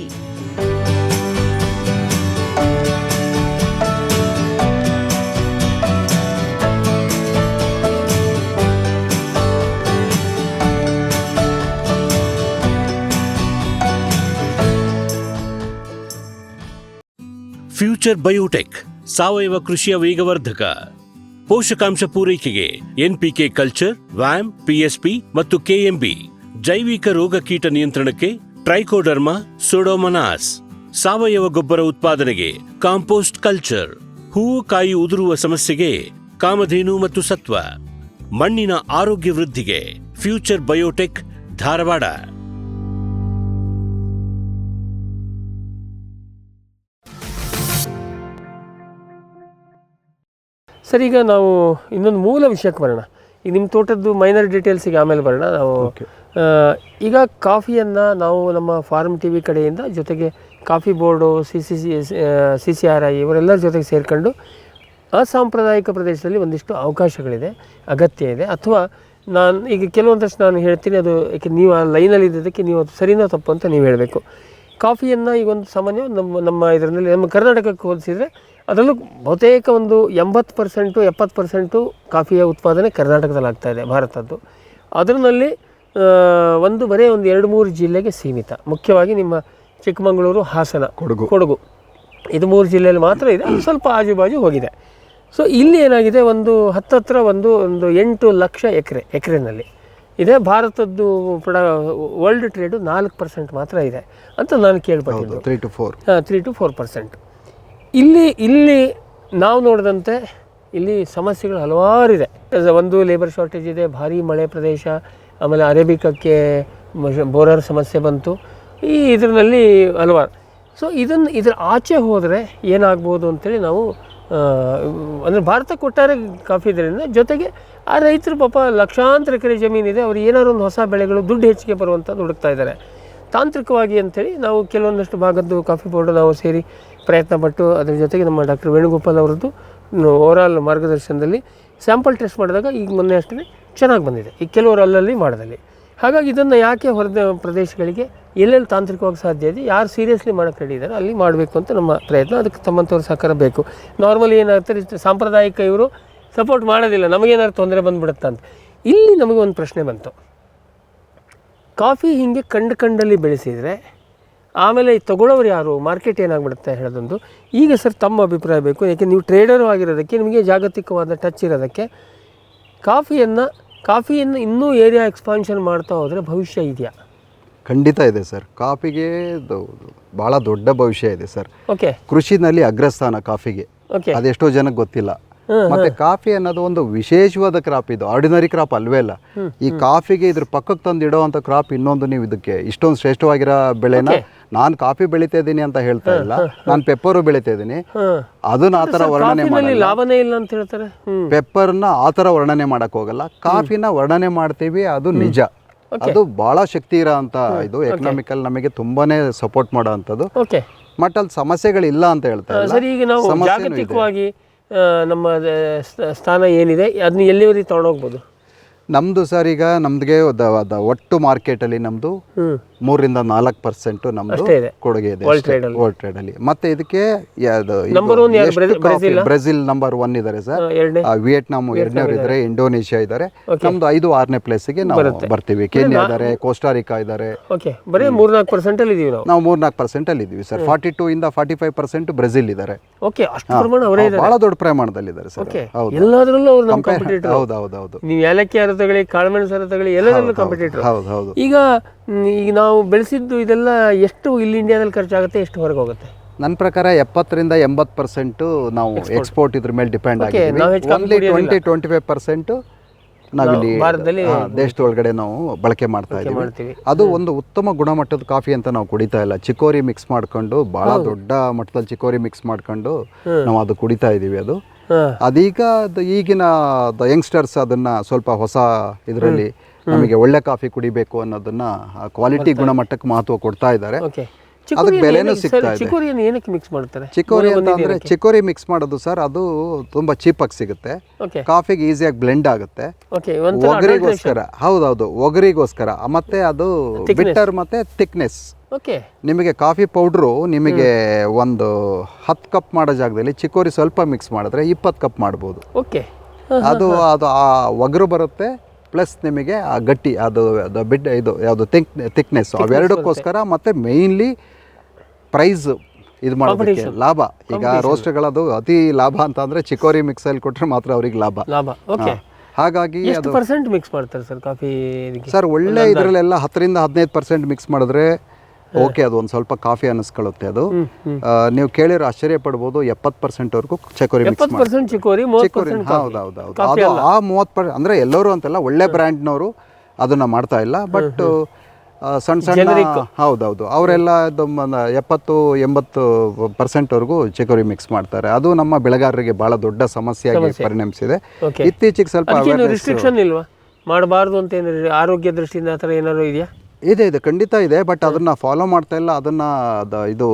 ಫ್ಯೂಚರ್ ಬಯೋಟೆಕ್ ಸಾವಯವ ಕೃಷಿಯ ವೇಗವರ್ಧಕ. ಪೋಷಕಾಂಶ ಪೂರೈಕೆಗೆ NPK ಕಲ್ಚರ್, ವ್ಯಾಮ್, PSP ಮತ್ತು KMB. ಜೈವಿಕ ರೋಗ ಕೀಟ ನಿಯಂತ್ರಣಕ್ಕೆ ಟ್ರೈಕೋಡರ್ಮಾ, ಸೂಡೋಮನಾಸ್. ಸಾವಯವ ಗೊಬ್ಬರ ಉತ್ಪಾದನೆಗೆ ಕಾಂಪೋಸ್ಟ್ ಕಲ್ಚರ್. ಹೂವು ಕಾಯಿ ಉದುರುವ ಸಮಸ್ಯೆಗೆ ಕಾಮಧೇನು ಮತ್ತು ಸತ್ವ. ಮಣ್ಣಿನ ಆರೋಗ್ಯ ವೃದ್ಧಿಗೆ ಫ್ಯೂಚರ್ ಬಯೋಟೆಕ್, ಧಾರವಾಡ. ಸರ್, ಈಗ ನಾವು ಇನ್ನೊಂದು ಮೂಲ ವಿಷಯಕ್ಕೆ ಬರೋಣ. ಈಗ ನಿಮ್ಮ ತೋಟದ್ದು ಮೈನರ್ ಡೀಟೇಲ್ಸಿಗೆ ಆಮೇಲೆ ಬರೋಣ ನಾವು. ಈಗ ಕಾಫಿಯನ್ನು ನಾವು ನಮ್ಮ ಫಾರ್ಮ್ TV ಕಡೆಯಿಂದ, ಜೊತೆಗೆ ಕಾಫಿ ಬೋರ್ಡು, CCRI ಇವರೆಲ್ಲರ ಜೊತೆಗೆ ಸೇರಿಕೊಂಡು ಅಸಾಂಪ್ರದಾಯಿಕ ಪ್ರದೇಶದಲ್ಲಿ ಒಂದಿಷ್ಟು ಅವಕಾಶಗಳಿದೆ, ಅಗತ್ಯ ಇದೆ. ಅಥವಾ ನಾನು ಈಗ ಕೆಲವೊಂದಷ್ಟು ನಾನು ಹೇಳ್ತೀನಿ, ಅದು ಏಕೆ ನೀವು ಆ ಲೈನಲ್ಲಿ ಇದ್ದದಕ್ಕೆ ನೀವು ಅದು ಸರಿನೋ ತಪ್ಪು ಅಂತ ನೀವು ಹೇಳಬೇಕು. ಕಾಫಿಯನ್ನು ಈಗ ಒಂದು ಸಾಮಾನ್ಯ ನಮ್ಮ ಇದರಲ್ಲಿ ನಮ್ಮ ಕರ್ನಾಟಕಕ್ಕೆ ಹೋಲಿಸಿದರೆ ಅದರಲ್ಲೂ ಬಹುತೇಕ ಒಂದು 80% 70% ಕಾಫಿಯ ಉತ್ಪಾದನೆ ಕರ್ನಾಟಕದಲ್ಲಿ ಆಗ್ತಾಯಿದೆ ಭಾರತದ್ದು. ಅದರಲ್ಲಿ ಬರೀ ಒಂದು 2-3 ಜಿಲ್ಲೆಗೆ ಸೀಮಿತ. ಮುಖ್ಯವಾಗಿ ನಿಮ್ಮ ಚಿಕ್ಕಮಗಳೂರು, ಹಾಸನ, ಕೊಡಗು ಇದು 3 ಜಿಲ್ಲೆಯಲ್ಲಿ ಮಾತ್ರ ಇದೆ. ಅದು ಸ್ವಲ್ಪ ಆಜುಬಾಜು ಹೋಗಿದೆ. ಸೊ ಇಲ್ಲಿ ಏನಾಗಿದೆ, ಹತ್ತತ್ರ ಒಂದು 8 ಲಕ್ಷ ಎಕರೆನಲ್ಲಿ ಇದೆ. ಭಾರತದ್ದು ವರ್ಲ್ಡ್ ಟ್ರೇಡು 4% ಮಾತ್ರ ಇದೆ ಅಂತ ನಾನು ಕೇಳ್ಪಟ್ಟಿದ್ದು. 3 to 4%. ಇಲ್ಲಿ ನಾವು ನೋಡಿದಂತೆ ಇಲ್ಲಿ ಸಮಸ್ಯೆಗಳು ಹಲವಾರಿದೆ. ಒಂದು ಲೇಬರ್ ಶಾರ್ಟೇಜ್ ಇದೆ, ಭಾರಿ ಮಳೆ ಪ್ರದೇಶ, ಆಮೇಲೆ ಅರೇಬಿಕಕ್ಕೆ ಬೋರರ್ ಸಮಸ್ಯೆ ಬಂತು. ಇದರಲ್ಲಿ ಹಲವಾರು. ಸೊ ಇದರ ಆಚೆ ಹೋದರೆ ಏನಾಗ್ಬೋದು ಅಂತೇಳಿ ನಾವು ಅಂದರೆ ಭಾರತ ಕೊಟ್ಟಾರೆ ಕಾಫಿ ಇದರಿಂದ, ಜೊತೆಗೆ ಆ ರೈತರು ಪಾಪ ಲಕ್ಷಾಂತರ ಎಕರೆ ಜಮೀನಿದೆ, ಅವ್ರು ಏನಾದ್ರು ಒಂದು ಹೊಸ ಬೆಳೆಗಳು ದುಡ್ಡು ಹೆಚ್ಚಿಗೆ ಬರುವಂಥದ್ದು ಹುಡುಕ್ತಾ ಇದ್ದಾರೆ ತಾಂತ್ರಿಕವಾಗಿ ಅಂಥೇಳಿ. ನಾವು ಕೆಲವೊಂದಷ್ಟು ಭಾಗದ್ದು ಕಾಫಿ ಬೋರ್ಡು ನಾವು ಸೇರಿ ಪ್ರಯತ್ನ ಪಟ್ಟು, ಅದ್ರ ಜೊತೆಗೆ ನಮ್ಮ ಡಾಕ್ಟರ್ ವೇಣುಗೋಪಾಲ್ ಅವರದ್ದು ಓವರಾಲ್ ಮಾರ್ಗದರ್ಶನದಲ್ಲಿ ಸ್ಯಾಂಪಲ್ ಟೆಸ್ಟ್ ಮಾಡಿದಾಗ ಈಗ ಮೊನ್ನೆ ಅಷ್ಟೇ ಚೆನ್ನಾಗಿ ಬಂದಿದೆ, ಈಗ ಕೆಲವರು ಅಲ್ಲಲ್ಲಿ ಮಾಡೋದಲ್ಲಿ. ಹಾಗಾಗಿ ಇದನ್ನು ಯಾಕೆ ಹೊರದ ಪ್ರದೇಶಗಳಿಗೆ ಎಲ್ಲೆಲ್ಲಿ ತಾಂತ್ರಿಕವಾಗಿ ಸಾಧ್ಯ ಇದೆ, ಯಾರು ಸೀರಿಯಸ್ಲಿ ಮಾಡೋಕ್ಕೆ ರೆಡಿ ಇದ್ದಾರೆ ಅಲ್ಲಿ ಮಾಡಬೇಕು ಅಂತ ನಮ್ಮ ಪ್ರಯತ್ನ. ಅದಕ್ಕೆ ತಮ್ಮಂಥವ್ರ ಸಹಕಾರ ಬೇಕು. ನಾರ್ಮಲಿ ಏನಾಗ್ತಾರೆ, ಸಾಂಪ್ರದಾಯಿಕ ಇವರು ಸಪೋರ್ಟ್ ಮಾಡೋದಿಲ್ಲ, ನಮಗೇನಾದ್ರು ತೊಂದರೆ ಬಂದುಬಿಡುತ್ತೆ ಅಂತ. ಇಲ್ಲಿ ನಮಗೆ ಒಂದು ಪ್ರಶ್ನೆ ಬಂತು. ಕಾಫಿ ಹೀಗೆ ಕಂಡಲ್ಲಿ ಬೆಳೆಸಿದರೆ ಆಮೇಲೆ ತಗೊಳ್ಳೋರು ಯಾರು, ಮಾರ್ಕೆಟ್ ಏನಾಗ್ಬಿಡುತ್ತೆ ಹೇಳೋದೊಂದು. ಈಗ ಸರ್ ತಮ್ಮ ಅಭಿಪ್ರಾಯ ಬೇಕು, ಯಾಕೆ ನೀವು ಟ್ರೇಡರು ಆಗಿರೋದಕ್ಕೆ, ನಿಮಗೆ ಜಾಗತಿಕವಾದ ಟಚ್ ಇರೋದಕ್ಕೆ, ಕಾಫಿಯನ್ನು ಇನ್ನೂ ಏರಿಯಾ ಎಕ್ಸ್ಪಾನ್ಷನ್ ಮಾಡ್ತಾ ಹೋದರೆ ಭವಿಷ್ಯ ಇದೆಯಾ? ಖಂಡಿತ ಇದೆ ಸರ್. ಕಾಫಿಗೆ ಭಾಳ ದೊಡ್ಡ ಭವಿಷ್ಯ ಇದೆ ಸರ್. ಓಕೆ. ಕೃಷಿನಲ್ಲಿ ಅಗ್ರಸ್ಥಾನ ಕಾಫಿಗೆ, ಅದೆಷ್ಟೋ ಜನಕ್ಕೆ ಗೊತ್ತಿಲ್ಲ. ಮತ್ತೆ ಕಾಫಿ ಅನ್ನೋದು ಒಂದು ವಿಶೇಷವಾದ ಕ್ರಾಪ್. ಇದು ಆರ್ಡಿನರಿ ಕ್ರಾಪ್ ಅಲ್ವೇ ಅಲ್ಲ. ಈ ಕಾಫಿಗೆ ಇದ್ರ ಪಕ್ಕಕ್ಕೆ ತಂದು ಇಡೋವಂಥ ಕ್ರಾಪ್ ಇನ್ನೊಂದು. ನೀವು ಇದಕ್ಕೆ ಇಷ್ಟೊಂದು ಶ್ರೇಷ್ಠವಾಗಿರೋ ಬೆಳೆನ, ನಾನು ಕಾಫಿ ಬೆಳಿತಾ ಇದ್ದೀನಿ ಅಂತ ಹೇಳ್ತಾ ಇಲ್ಲ, ನಾನು ಪೆಪ್ಪರು ಬೆಳಿತಾ ಇದ್ದೀನಿ, ಅದನ್ನ ಆ ಥರ ವರ್ಣನೆ ಮಾಡಿ ಲಾಭನೇ ಇಲ್ಲ ಅಂತ ಹೇಳ್ತಾರೆ. ಪೆಪ್ಪರ್ನ ಆ ಥರ ವರ್ಣನೆ ಮಾಡಕ್ ಹೋಗಲ್ಲ, ಕಾಫಿನ ವರ್ಣನೆ ಮಾಡ್ತೀವಿ, ಅದು ನಿಜ. ಅದು ಬಹಳ ಶಕ್ತಿ ಇರೋ ಅಂತ, ಇದು ಎಕನಾಮಿಕಲ್ ನಮಗೆ ತುಂಬಾನೇ ಸಪೋರ್ಟ್ ಮಾಡೋ ಅಂಥದ್ದು. ಬಟ್ ಅಲ್ಲಿ ಸಮಸ್ಯೆಗಳಿಲ್ಲ ಅಂತ ಹೇಳ್ತಾ ಇಲ್ಲ. ಸರಿ, ಈಗ ನಾವು ಜಾಗತಿಕವಾಗಿ ನಮ್ಮ ಸ್ಥಾನ ಏನಿದೆ ಅದನ್ನ ಎಲ್ಲಿವರೆಗೆ ತಗೊಂಡೋಗ್ಬೋದು? ನಮ್ಮದು ಸರ್, ಈಗ ನಮ್ಗೆ ಒಟ್ಟು ಮಾರ್ಕೆಟಲ್ಲಿ ನಮ್ಮದು 3-4% ನಮ್ಮದು ಕೊಡುಗೆ ಇದೆ ವರ್ಲ್ಡ್ ಟ್ರೇಡಲ್ಲಿ. ಮತ್ತೆ ಇದಕ್ಕೆ ಬ್ರೆಜಿಲ್ ನಂಬರ್ 1 ಇದ್ದಾರೆ ಸರ್, ವಿಯೆಟ್ನಾಂ 2ನೇವ್ರು ಇದ್ದಾರೆ, ಇಂಡೋನೇಷಿಯಾ ಇದ್ದಾರೆ, ನಮ್ದು 5-6ನೇ ಪ್ಲೇಸಿಗೆ ನಾವು ಬರ್ತೀವಿ. ಕೆನ್ಯಾ ಇದ್ದಾರೆ, ಕೋಸ್ಟಾರಿಕಾ ಇದ್ದಾರೆ. ಬರೀ 3-4% ಅಲ್ಲಿ ಇದೀವಿ ನಾವು 3-4% ಅಲ್ಲಿ ಇದೀವಿ ಸರ್. 42-45% ಬ್ರೆಜಿಲ್ ಇದ್ದಾರೆ. ಬಹಳ ದೊಡ್ಡ ಪ್ರಮಾಣದಲ್ಲಿ ಇದ್ದಾರೆ ಸರ್. ಹೌದೌದು. ನೀವು ಏಲಕ್ಕಿ ಅರ ತಗೊಳ್ಳಿ, ಕಾಳುಮೆಣಸು ತಗೊಳ್ಳಿ, ಎಲ್ಲದರಲ್ಲೂ ಕಾಂಪಿಟೇಟರ್. ಹೌದು. ಈಗ ನಾವು ಬೆಳೆಸಿದ್ದು ಇದೆಲ್ಲ ಎಷ್ಟು ಇಲ್ಲಿ ಇಂಡಿಯಾದಲ್ಲಿ ಖರ್ಚಾಗುತ್ತೆ, ಎಷ್ಟು ಹೊರಗೆ ಹೋಗುತ್ತೆ? ನನ್ನ ಪ್ರಕಾರ 70-80% ನಾವು ಎಕ್ಸ್ಪೋರ್ಟ್ ಇದ್ರ ಮೇಲೆ ಡಿಪೆಂಡ್ ಆಗಿದ್ದೀವಿ. ಓನ್ಲಿ 20-25% ನಾವಿಲ್ಲಿ ದೇಶದೊಳಗಡೆ ನಾವು ಬಳಕೆ ಮಾಡ್ತಾ ಇದ್ದೀವಿ. ಅದು ಒಂದು ಉತ್ತಮ ಗುಣಮಟ್ಟದ ಕಾಫಿ ಅಂತ ನಾವು ಕುಡಿತಾ ಇಲ್ಲ. ಚಿಕೋರಿ ಮಿಕ್ಸ್ ಮಾಡ್ಕೊಂಡು, ಬಹಳ ದೊಡ್ಡ ಮಟ್ಟದಲ್ಲಿ ಚಿಕೋರಿ ಮಿಕ್ಸ್ ಮಾಡ್ಕೊಂಡು ನಾವು ಅದು ಕುಡಿತಾ ಇದ್ದೀವಿ. ಅದೀಗ ಈಗಿನ ಯಂಗ್ಸ್ಟರ್ಸ್ ಅದನ್ನ ಸ್ವಲ್ಪ ಹೊಸ ಇದರಲ್ಲಿ ನಮಗೆ ಒಳ್ಳೆ ಕಾಫಿ ಕುಡಿಬೇಕು ಅನ್ನೋದನ್ನ ಕ್ವಾಲಿಟಿ ಗುಣಮಟ್ಟಕ್ಕೆ ಮಹತ್ವ ಕೊಡ್ತಾ ಇದ್ದಾರೆ. ಅದಕ್ಕೆ ಬೆಲೆನೂ ಸಿಗ್ತಾ ಇದೆ. ಚಿಕೋರಿಯನ್ನು ಏನಕ್ಕೆ ಮಿಕ್ಸ್ ಮಾಡ್ತಾರೆ? ಚಿಕೋರಿ ಅಂತ ಅಂದರೆ ಚಿಕೋರಿ ಮಿಕ್ಸ್ ಮಾಡೋದು ಸರ್, ಅದು ತುಂಬ ಚೀಪಾಗಿ ಸಿಗುತ್ತೆ, ಕಾಫಿಗೆ ಈಸಿಯಾಗಿ ಬ್ಲೆಂಡ್ ಆಗುತ್ತೆ, ಒಗರಿಗೋಸ್ಕರ. ಹೌದೌದು, ಒಗರಿಗೋಸ್ಕರ. ಮತ್ತೆ ಅದು ಬಿಟ್ಟರ್ ಮತ್ತೆ ಥಿಕ್ನೆಸ್. ನಿಮಗೆ ಕಾಫಿ ಪೌಡ್ರು ನಿಮಗೆ ಒಂದು 10 ಕಪ್ ಮಾಡೋ ಜಾಗದಲ್ಲಿ ಚಿಕೋರಿ ಸ್ವಲ್ಪ ಮಿಕ್ಸ್ ಮಾಡಿದ್ರೆ 20 ಕಪ್ ಮಾಡ್ಬೋದು. ಅದು ಅದು ಆ ಒಗರು ಬರುತ್ತೆ, ಪ್ಲಸ್ ನಿಮಗೆ ಆ ಗಟ್ಟಿ ಅದು ಬಿಡ್ ಇದು ಯಾವುದು ಥಿಕ್ನೆಸ್, ಅವೆರಡಕ್ಕೋಸ್ಕರ. ಮತ್ತು ಮೇಯ್ನ್ಲಿ ಪ್ರೈಸ್ ಇದು ಮಾಡೋದಕ್ಕೆ ಲಾಭ. ಈಗ ರೋಸ್ಟ್ಗಳದು ಅತಿ ಲಾಭ ಅಂತ ಅಂದರೆ ಚಿಕೋರಿ ಮಿಕ್ಸಲ್ಲಿ ಕೊಟ್ಟರೆ ಮಾತ್ರ ಅವ್ರಿಗೆ ಲಾಭ. ಹಾಗಾಗಿ ಅದು ಮಿಕ್ಸ್ ಮಾಡ್ತಾರೆ ಸರ್ ಕಾಫಿ ಸರ್? ಒಳ್ಳೆ ಇದರಲ್ಲೆಲ್ಲ 10ರಿಂದ 15% ಮಿಕ್ಸ್ ಮಾಡಿದ್ರೆ ಓಕೆ, ಅದು ಒಂದು ಸ್ವಲ್ಪ ಕಾಫಿ ಅನ್ನಿಸ್ಕೊಳ್ಳುತ್ತೆ. ಅದು ನೀವು ಕೇಳಿರೋ ಆಶ್ಚರ್ಯ ಪಡ್ಬೋದು, 70%ವರೆಗೂ ಚಿಕೋರಿ ಮಿಕ್ಸ್ ಮಾಡಿ. ಚಿಕೋರಿ ಹೌದೌದು. ಅದು ಆ 30% ಅಂದರೆ ಎಲ್ಲರೂ ಅಂತಲ್ಲ, ಒಳ್ಳೆ ಬ್ರ್ಯಾಂಡ್ನವರು ಅದನ್ನು ಮಾಡ್ತಾ ಇಲ್ಲ. ಬಟ್ ಸಣ್ಣ ಹೌದೌದು, ಅವರೆಲ್ಲ 70-80%ವರೆಗೂ ಚಿಕೋರಿ ಮಿಕ್ಸ್ ಮಾಡ್ತಾರೆ. ಅದು ನಮ್ಮ ಬೆಳೆಗಾರರಿಗೆ ಬಹಳ ದೊಡ್ಡ ಸಮಸ್ಯೆಯಾಗಿ ಪರಿಣಮಿಸಿದೆ. ಇತ್ತೀಚೆಗೆ ಸ್ವಲ್ಪ ರಿಸ್ಟ್ರಿಕ್ಷನ್ ಇಲ್ವಾ, ಮಾಡಬಾರ್ದು ಅಂತ ಏನಾದ್ರು ಆರೋಗ್ಯ ದೃಷ್ಟಿಯಿಂದ ಆ ಥರ ಏನಾದ್ರು ಇದೆಯಾ? ಇದೆ, ಖಂಡಿತ ಇದೆ. ಬಟ್ ಅದನ್ನು ಫಾಲೋ ಮಾಡ್ತಾ ಇಲ್ಲ. ಅದನ್ನು ಇದು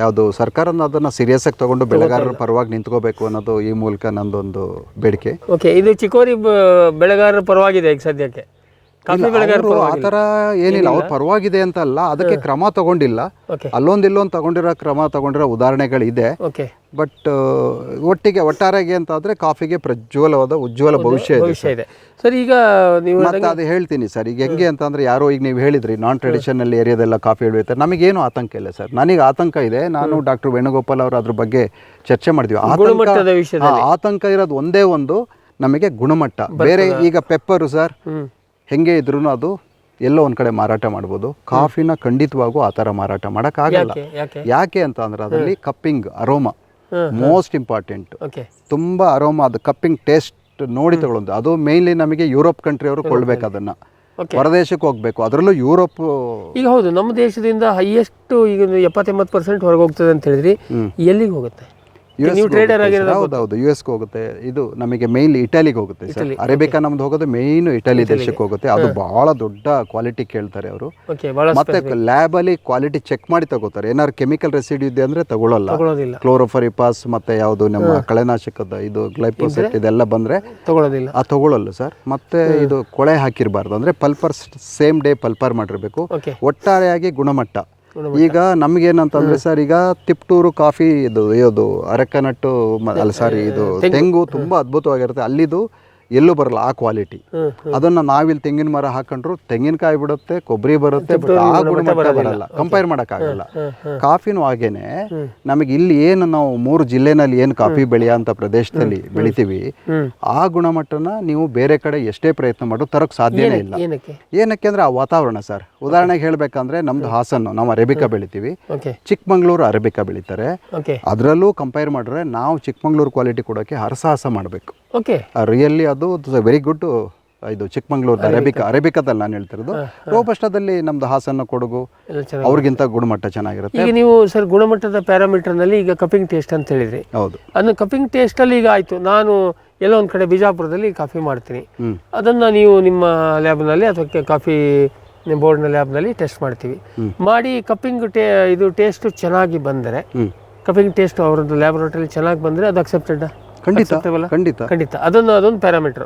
ಯಾವುದು ಸರ್ಕಾರನ ಅದನ್ನು ಸೀರಿಯಸ್ ಆಗಿ ತಗೊಂಡು ಬೆಳೆಗಾರರ ಪರವಾಗಿ ನಿಂತ್ಕೋಬೇಕು ಅನ್ನೋದು ಈ ಮೂಲಕ ನಂದೊಂದು ಬೇಡಿಕೆ. ಇದು ಚಿಕೋರಿ ಬೆಳೆಗಾರರ ಪರವಾಗಿದೆ ಈಗ ಸದ್ಯಕ್ಕೆ. ಆ ಥರ ಏನಿಲ್ಲ, ಅವ್ರು ಪರವಾಗಿದೆ ಅಂತ ಅಲ್ಲ, ಅದಕ್ಕೆ ಕ್ರಮ ತಗೊಂಡಿಲ್ಲ. ಅಲ್ಲೊಂದಿಲ್ಲೊಂದು ತಗೊಂಡಿರೋ ಉದಾಹರಣೆಗಳಿದೆ. ಬಟ್ ಒಟ್ಟಾರೆಗೆ ಅಂತ ಆದರೆ ಕಾಫಿಗೆ ಉಜ್ವಲ ಭವಿಷ್ಯ ಇದೆ ಸರ್. ಈಗ ನೀವು ಮತ್ತೆ ಅದು ಹೇಳ್ತೀನಿ ಸರ್, ಈಗ ಹೆಂಗೆ ಅಂತ ಅಂದರೆ, ಯಾರೋ ಈಗ ನೀವು ಹೇಳಿದ್ರಿ ನಾನ್ ಟ್ರೆಡಿಷನಲ್ ಏರಿಯಾದೆಲ್ಲ ಕಾಫಿ ಬೆಳೀತಾರೆ, ನಮಗೇನು ಆತಂಕ ಇಲ್ಲ ಸರ್. ನನಗೆ ಆತಂಕ ಇದೆ. ನಾನು ಡಾಕ್ಟರ್ ವೇಣುಗೋಪಾಲ್ ಅವರು ಅದ್ರ ಬಗ್ಗೆ ಚರ್ಚೆ ಮಾಡಿದ್ವಿ. ಆತಂಕ ಇರೋದು ಒಂದೇ ಒಂದು, ನಮಗೆ ಗುಣಮಟ್ಟ. ಬೇರೆ ಈಗ ಪೆಪ್ಪರು ಸರ್ ಹೆಂಗೆ ಇದ್ರೂ ಅದು ಎಲ್ಲೋ ಒಂದು ಕಡೆ ಮಾರಾಟ ಮಾಡ್ಬೋದು. ಕಾಫಿನ ಖಂಡಿತವಾಗೂ ಆ ಥರ ಮಾರಾಟ ಮಾಡೋಕ್ಕಾಗಲ್ಲ. ಯಾಕೆ ಅಂತ ಅಂದರೆ ಅದರಲ್ಲಿ ಕಪ್ಪಿಂಗ್ ಅರೋಮಾ ಮೋಸ್ಟ್ ಇಂಪಾರ್ಟೆಂಟ್. ತುಂಬ ಅರೋಮಾ, ಅದು ಕಪ್ಪಿಂಗ್ ಟೇಸ್ಟ್ ನೋಡಿ ತಗೊಳ್ಳೋದು. ಅದು ಮೇನ್ಲಿ ನಮಗೆ ಯುರೋಪ್ ಕಂಟ್ರಿಯವರು ಕೊಳ್ಬೇಕು, ಅದನ್ನು ಹೊರದೇಶಕ್ಕೆ ಹೋಗಬೇಕು. ಅದರಲ್ಲೂ ಯುರೋಪ್. ಈಗ ಹೌದು, ನಮ್ಮ ದೇಶದಿಂದ ಹೈಯೆಸ್ಟ್ ಈಗ 70-80% ಹೊರಗೆ ಹೋಗ್ತದೆ ಅಂತ ಹೇಳಿದ್ರಿ. ಎಲ್ಲಿಗೆ ಹೋಗುತ್ತೆ? ಹೌದೌದು, US-ಗೆ ಹೋಗುತ್ತೆ. ಇದು ನಮಗೆ ಮೇನ್ಲಿ ಇಟಲಿಗೆ ಹೋಗುತ್ತೆ ಸರ್. ಅರೇಬಿಕಾ ನಮ್ದು ಹೋಗೋದು ಮೇಯ್ನು ಇಟಲಿ ದೇಶಕ್ಕೆ ಹೋಗುತ್ತೆ. ಅದು ಬಹಳ ದೊಡ್ಡ ಕ್ವಾಲಿಟಿ ಕೇಳ್ತಾರೆ ಅವರು. ಮತ್ತೆ ಲ್ಯಾಬಲ್ಲಿ ಕ್ವಾಲಿಟಿ ಚೆಕ್ ಮಾಡಿ ತಗೋತಾರೆ. ಏನಾದ್ರು ಕೆಮಿಕಲ್ ರೆಸಿಡ್ಯೂ ಇದೆ ಅಂದರೆ ತಗೊಳ್ಳಲ್ಲ. ಕ್ಲೋರೋಫರಿಪಾಸ್ ಮತ್ತೆ ಯಾವುದು ನಮ್ಮ ಕಳೆನಾಶಕದ ಇದು ಗ್ಲೈಫೋಸೇಟ್ ಇದೆಲ್ಲ ಬಂದರೆ ತಗೊಳ್ಳಲ್ಲ ಸರ್. ಮತ್ತೆ ಇದು ಕೊಳೆ ಹಾಕಿರಬಾರ್ದು, ಅಂದರೆ ಪಲ್ಪರ್ ಸೇಮ್ ಡೇ ಪಲ್ಪರ್ ಮಾಡಿರಬೇಕು. ಒಟ್ಟಾರೆಯಾಗಿ ಗುಣಮಟ್ಟ. ಈಗ ನಮಗೇನಂತಂದ್ರೆ ಸರ್, ಈಗ ತಿಪ್ಟೂರು ಕಾಫಿ ಇದು ಅರೆಕನಟ್ಟು ಅಲ್ಲ ಸಾರಿ, ಇದು ತೆಂಗು ತುಂಬ ಅದ್ಭುತವಾಗಿರುತ್ತೆ. ಅಲ್ಲಿದು ಎಲ್ಲೂ ಬರಲ್ಲ ಆ ಕ್ವಾಲಿಟಿ. ಅದನ್ನು ನಾವಿಲ್ಲಿ ತೆಂಗಿನ ಮರ ಹಾಕೊಂಡ್ರು ತೆಂಗಿನಕಾಯಿ ಬಿಡುತ್ತೆ, ಕೊಬ್ಬರಿ ಬರುತ್ತೆ, ಬಟ್ ಆ ಗುಣಮಟ್ಟ ಬರಲ್ಲ, ಕಂಪೇರ್ ಮಾಡೋಕ್ಕಾಗಲ್ಲ. ಕಾಫಿನೂ ಹಾಗೇನೆ. ನಮಗೆ ಇಲ್ಲಿ ಏನು ನಾವು 3 ಜಿಲ್ಲೆನಲ್ಲಿ ಏನು ಕಾಫಿ ಬೆಳೆಯೋಂಥ ಪ್ರದೇಶದಲ್ಲಿ ಬೆಳಿತೀವಿ, ಆ ಗುಣಮಟ್ಟನ ನೀವು ಬೇರೆ ಕಡೆ ಎಷ್ಟೇ ಪ್ರಯತ್ನ ಮಾಡೋದು ತರಕ್ಕೆ ಸಾಧ್ಯನೇ ಇಲ್ಲ. ಏನಕ್ಕೆ ಅಂದರೆ ಆ ವಾತಾವರಣ ಸರ್. ಉದಾಹರಣೆಗೆ ಹೇಳ್ಬೇಕಂದ್ರೆ ನಮ್ದು ಹಾಸನ್ನು, ನಾವು ಅರೇಬಿಕಾ ಬೆಳಿತೀವಿ, ಚಿಕ್ಕಮಂಗ್ಳೂರು ಅರೇಬಿಕಾ ಬೆಳಿತಾರೆ. ಅದರಲ್ಲೂ ಕಂಪೇರ್ ಮಾಡಿದ್ರೆ ನಾವು ಚಿಕ್ಕಮಂಗ್ಳೂರು ಕ್ವಾಲಿಟಿ ಕೊಡೋಕ್ಕೆ ಹರಸಾಹಸ ಮಾಡಬೇಕು. ರಿಯಲಿ ಅದು ವೆರಿ ಗುಡ್. ಇದು ಚಿಕ್ಕಮಂಗ್ಳೂರು ಅರೇಬಿಕಾದಲ್ಲಿ ನಾನು ಹೇಳ್ತಿರೋದು. ರೋಬಸ್ಟಾದಲ್ಲಿ ನಮ್ದು ಹಾಸನ, ಕೊಡಗು ಅವ್ರಿಗಿಂತ ಗುಣಮಟ್ಟ ಚೆನ್ನಾಗಿರುತ್ತೆ. ಈಗ ನೀವು ಸರ್ ಗುಣಮಟ್ಟದ ಪ್ಯಾರಾಮೀಟರ್ನಲ್ಲಿ ಈಗ ಕಪಿಂಗ್ ಟೇಸ್ಟ್ ಅಂತ ಹೇಳಿದ್ರಿ. ಹೌದು, ಅದನ್ನ ಕಪಿಂಗ್ ಟೇಸ್ಟಲ್ಲಿ ಈಗ ಆಯಿತು, ನಾನು ಎಲ್ಲೋ ಒಂದು ಕಡೆ ಬಿಜಾಪುರದಲ್ಲಿ ಕಾಫಿ ಮಾಡ್ತೀನಿ, ಅದನ್ನು ನೀವು ನಿಮ್ಮ ಲ್ಯಾಬ್ನಲ್ಲಿ ಅಥವಾ ಕಾಫಿ ಬೋರ್ಡ್ನ ಲ್ಯಾಬ್ನಲ್ಲಿ ಟೆಸ್ಟ್ ಮಾಡ್ತೀವಿ. ಮಾಡಿ ಕಪ್ಪಿಂಗ್ ಇದು ಟೇಸ್ಟು ಚೆನ್ನಾಗಿ ಬಂದರೆ, ಕಪಿಂಗ್ ಟೇಸ್ಟ್ ಅವರದ್ದು ಲ್ಯಾಬೊರೇಟರಿ ಚೆನ್ನಾಗಿ ಬಂದರೆ ಅದು ಅಕ್ಸೆಪ್ಟೆಡ್? ಖಂಡಿತ. ಅದೊಂದು ಪ್ಯಾರಾಮೀಟರ್.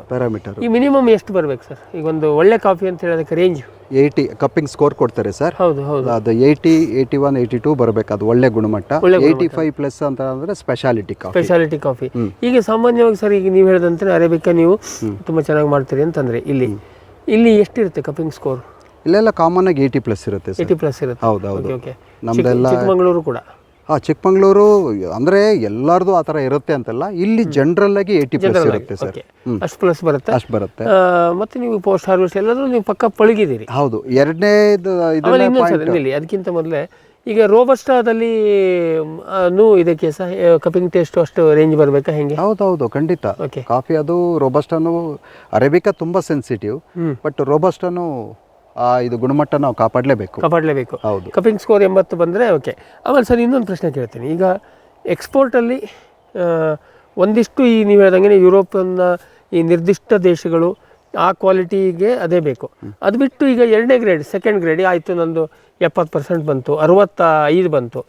ಈ ಮಿನಿಮಮ್ ಎಷ್ಟು ಬರಬೇಕು ಸರ್? ಈಗ ಒಂದು ಒಳ್ಳೆ ಕಾಫಿ ಅಂತ ಹೇಳೋದಕ್ಕೆ ರೇಂಜ್ 80 ಕಪ್ಪಿಂಗ್ ಸ್ಕೋರ್ ಕೊಡ್ತಾರೆ ಸರ್. ಹೌದು, ಅದು 80, 81, 82 ಬರಬೇಕು, ಅದು ಒಳ್ಳೆ ಗುಣಮಟ್ಟ. 85+ ಅಂತ ಅಂದರೆ ಸ್ಪೆಷಾಲಿಟಿ ಕಾಫಿ. ಈಗ ಸಾಮಾನ್ಯವಾಗಿ ಸರ್, ಈಗ ನೀವು ಹೇಳಿದಂತೆ ಅರೇಬಿಕಾ ನೀವು ತುಂಬ ಚೆನ್ನಾಗಿ ಮಾಡ್ತೀರಿ ಅಂತಂದರೆ ಇಲ್ಲಿ ಎಷ್ಟಿರುತ್ತೆ ಕಪ್ಪಿಂಗ್ ಸ್ಕೋರ್? ಇಲ್ಲೆಲ್ಲ ಕಾಮನ್ ಆಗಿ 80+ ಇರುತ್ತೆ. 80+ ಇರುತ್ತೆ. ಹೌದು. ನಮ್ದೆಲ್ಲ ಚಿಕ್ಕಮಂಗ್ಳೂರು ಕೂಡ. ಚಿಕ್ಕಮಂಗ್ಳೂರು ಅಂದರೆ ಎಲ್ಲರದು ಆ ಥರ ಇರುತ್ತೆ ಅಂತಲ್ಲ, ಇಲ್ಲಿ ಜನರಲ್ ಆಗಿ 80+ ಇರುತ್ತೆ ಸರ್. ಅಷ್ಟು ಪ್ಲಸ್ ಬರುತ್ತೆ. ಮತ್ತೆ ನೀವು ಪೋಸ್ಟ್ ಹಾರ್ವೆಸ್ಟ್ ಎಲ್ಲಾದ್ರೂ ನೀವು ಪಕ್ಕ ಪಳಗಿದ್ದೀರಿ. ಹೌದು. ಎರಡನೇ ಅದಕ್ಕಿಂತ ಮೊದಲೇ ಈಗ ರೋಬಸ್ಟಾದಲ್ಲಿ ಇದಕ್ಕೆ ಸಹ ಕಪಿಂಗ್ ಟೇಸ್ಟ್ ಅಷ್ಟು ರೇಂಜ್ ಬರಬೇಕಾ ಹೆಂಗೆ? ಹೌದು, ಖಂಡಿತ. ಕಾಫಿ ಅದು ರೋಬಸ್ಟಾನು, ಅರೇಬಿಕಾ ತುಂಬ ಸೆನ್ಸಿಟಿವ್, ಬಟ್ ರೋಬಸ್ಟಾನು ಇದು ಗುಣಮಟ್ಟ ನಾವು ಕಾಪಾಡಲೇಬೇಕು. ಹೌದು. ಕಪಿಂಗ್ ಸ್ಕೋರ್ 80 ಬಂದರೆ ಓಕೆ. ಆಮೇಲೆ ಸರ್ ಇನ್ನೊಂದು ಪ್ರಶ್ನೆ ಕೇಳ್ತೀನಿ. ಈಗ ಎಕ್ಸ್ಪೋರ್ಟಲ್ಲಿ ಒಂದಿಷ್ಟು ಈ ನೀವು ಹೇಳ್ದಂಗೆ ಯುರೋಪನ್ನ ಈ ನಿರ್ದಿಷ್ಟ ದೇಶಗಳು ಆ ಕ್ವಾಲಿಟಿಗೆ ಅದೇ ಬೇಕು. ಅದು ಬಿಟ್ಟು ಈಗ 2ನೇ ಗ್ರೇಡ್, ಸೆಕೆಂಡ್ ಗ್ರೇಡ್ ಆಯಿತು, ನಂದು 70% ಬಂತು, 65 ಬಂತು,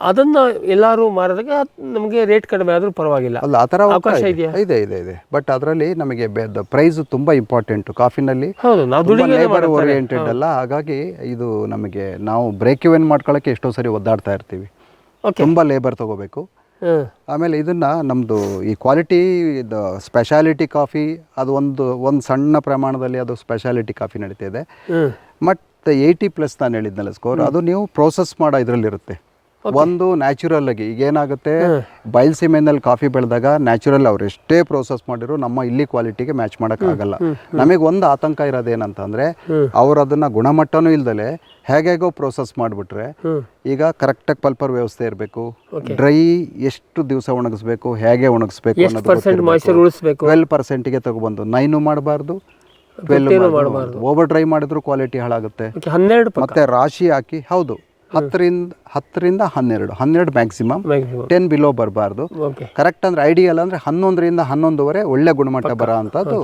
ಅದನ್ನು ಎಲ್ಲರೂ ಮಾರಿದಾಗ ನಮಗೆ ರೇಟ್ ಕಡಿಮೆ ಆದರೂ ಪರವಾಗಿಲ್ಲ. ಅಲ್ಲ, ಆ ಥರ ಅವಕಾಶ ಇದೆಯಾ? ಇದೆ. ಬಟ್ ಅದರಲ್ಲಿ ನಮಗೆ ಪ್ರೈಸ್ ತುಂಬ ಇಂಪಾರ್ಟೆಂಟ್. ಕಾಫಿನಲ್ಲಿ ಹೌದು, ನಾವು ಲೇಬರ್ ಓರಿಯೆಂಟೆಡ್ ಅಲ್ಲ, ಹಾಗಾಗಿ ಇದು ನಮಗೆ ನಾವು ಬ್ರೇಕ್ ಇವೆನ್ ಮಾಡ್ಕೊಳ್ಳೋಕ್ಕೆ ಎಷ್ಟೋ ಸರಿ ಒದ್ದಾಡ್ತಾ ಇರ್ತೀವಿ. ತುಂಬ ಲೇಬರ್ ತಗೋಬೇಕು. ಆಮೇಲೆ ಇದನ್ನು ನಮ್ಮದು ಈ ಕ್ವಾಲಿಟಿ ಸ್ಪೆಷಾಲಿಟಿ ಕಾಫಿ, ಅದು ಒಂದು ಸಣ್ಣ ಪ್ರಮಾಣದಲ್ಲಿ ಅದು ಸ್ಪೆಷಾಲಿಟಿ ಕಾಫಿ ನಡೀತಾ ಇದೆ. ಮತ್ತು 80+ ನಾನು ಹೇಳಿದ್ನಲ್ಲ ಸ್ಕೋರ್, ಅದು ನೀವು ಪ್ರೋಸೆಸ್ ಮಾಡೋ ಇದರಲ್ಲಿರುತ್ತೆ. ಒಂದು ನ್ಯಾಚುರಲ್ ಆಗಿ ಈಗ ಏನಾಗುತ್ತೆ, ಬಯಲ್ಸೀಮೆನಲ್ಲಿ ಕಾಫಿ ಬೆಳೆದಾಗ ನ್ಯಾಚುರಲ್ ಅವ್ರು ಎಷ್ಟೇ ಪ್ರೋಸೆಸ್ ಮಾಡಿದ್ರು ನಮ್ಮ ಇಲ್ಲಿ ಕ್ವಾಲಿಟಿಗೆ ಮ್ಯಾಚ್ ಮಾಡೋಕ್ಕಾಗಲ್ಲ. ನಮಗೆ ಒಂದು ಆತಂಕ ಇರೋದೇನಂತಂದರೆ, ಅವ್ರು ಅದನ್ನು ಗುಣಮಟ್ಟನೂ ಇಲ್ದಲೆ ಹೇಗೇಗೋ ಪ್ರೋಸೆಸ್ ಮಾಡಿಬಿಟ್ರೆ, ಈಗ ಕರೆಕ್ಟಾಗಿ ಪಲ್ಪರ್ ವ್ಯವಸ್ಥೆ ಇರಬೇಕು, ಡ್ರೈ ಎಷ್ಟು ದಿವಸ ಒಣಗಿಸ್ಬೇಕು, ಹೇಗೆ ಒಣಗಿಸ್ಬೇಕು ಅನ್ನೋದು 12%ಗೆ ತಗೊಬಂದು 9 ಮಾಡಬಾರ್ದು, 12 ಮಾಡಬಾರ್ದು. ಓವರ್ ಡ್ರೈ ಮಾಡಿದ್ರು ಕ್ವಾಲಿಟಿ ಹಾಳಾಗುತ್ತೆ. 12 ಮತ್ತೆ ರಾಶಿ ಹಾಕಿ, ಹೌದು 10ರಿಂದ 12 ಮ್ಯಾಕ್ಸಿಮಮ್, 10 ಬಿಲೋ ಬರಬಾರ್ದು. ಕರೆಕ್ಟ್ ಅಂದ್ರೆ ಐಡಿಯಲ್ ಅಂದ್ರೆ 11ರಿಂದ 11:30 ಒಳ್ಳೆ ಗುಣಮಟ್ಟ ಬರೋ ಅಂಥದ್ದು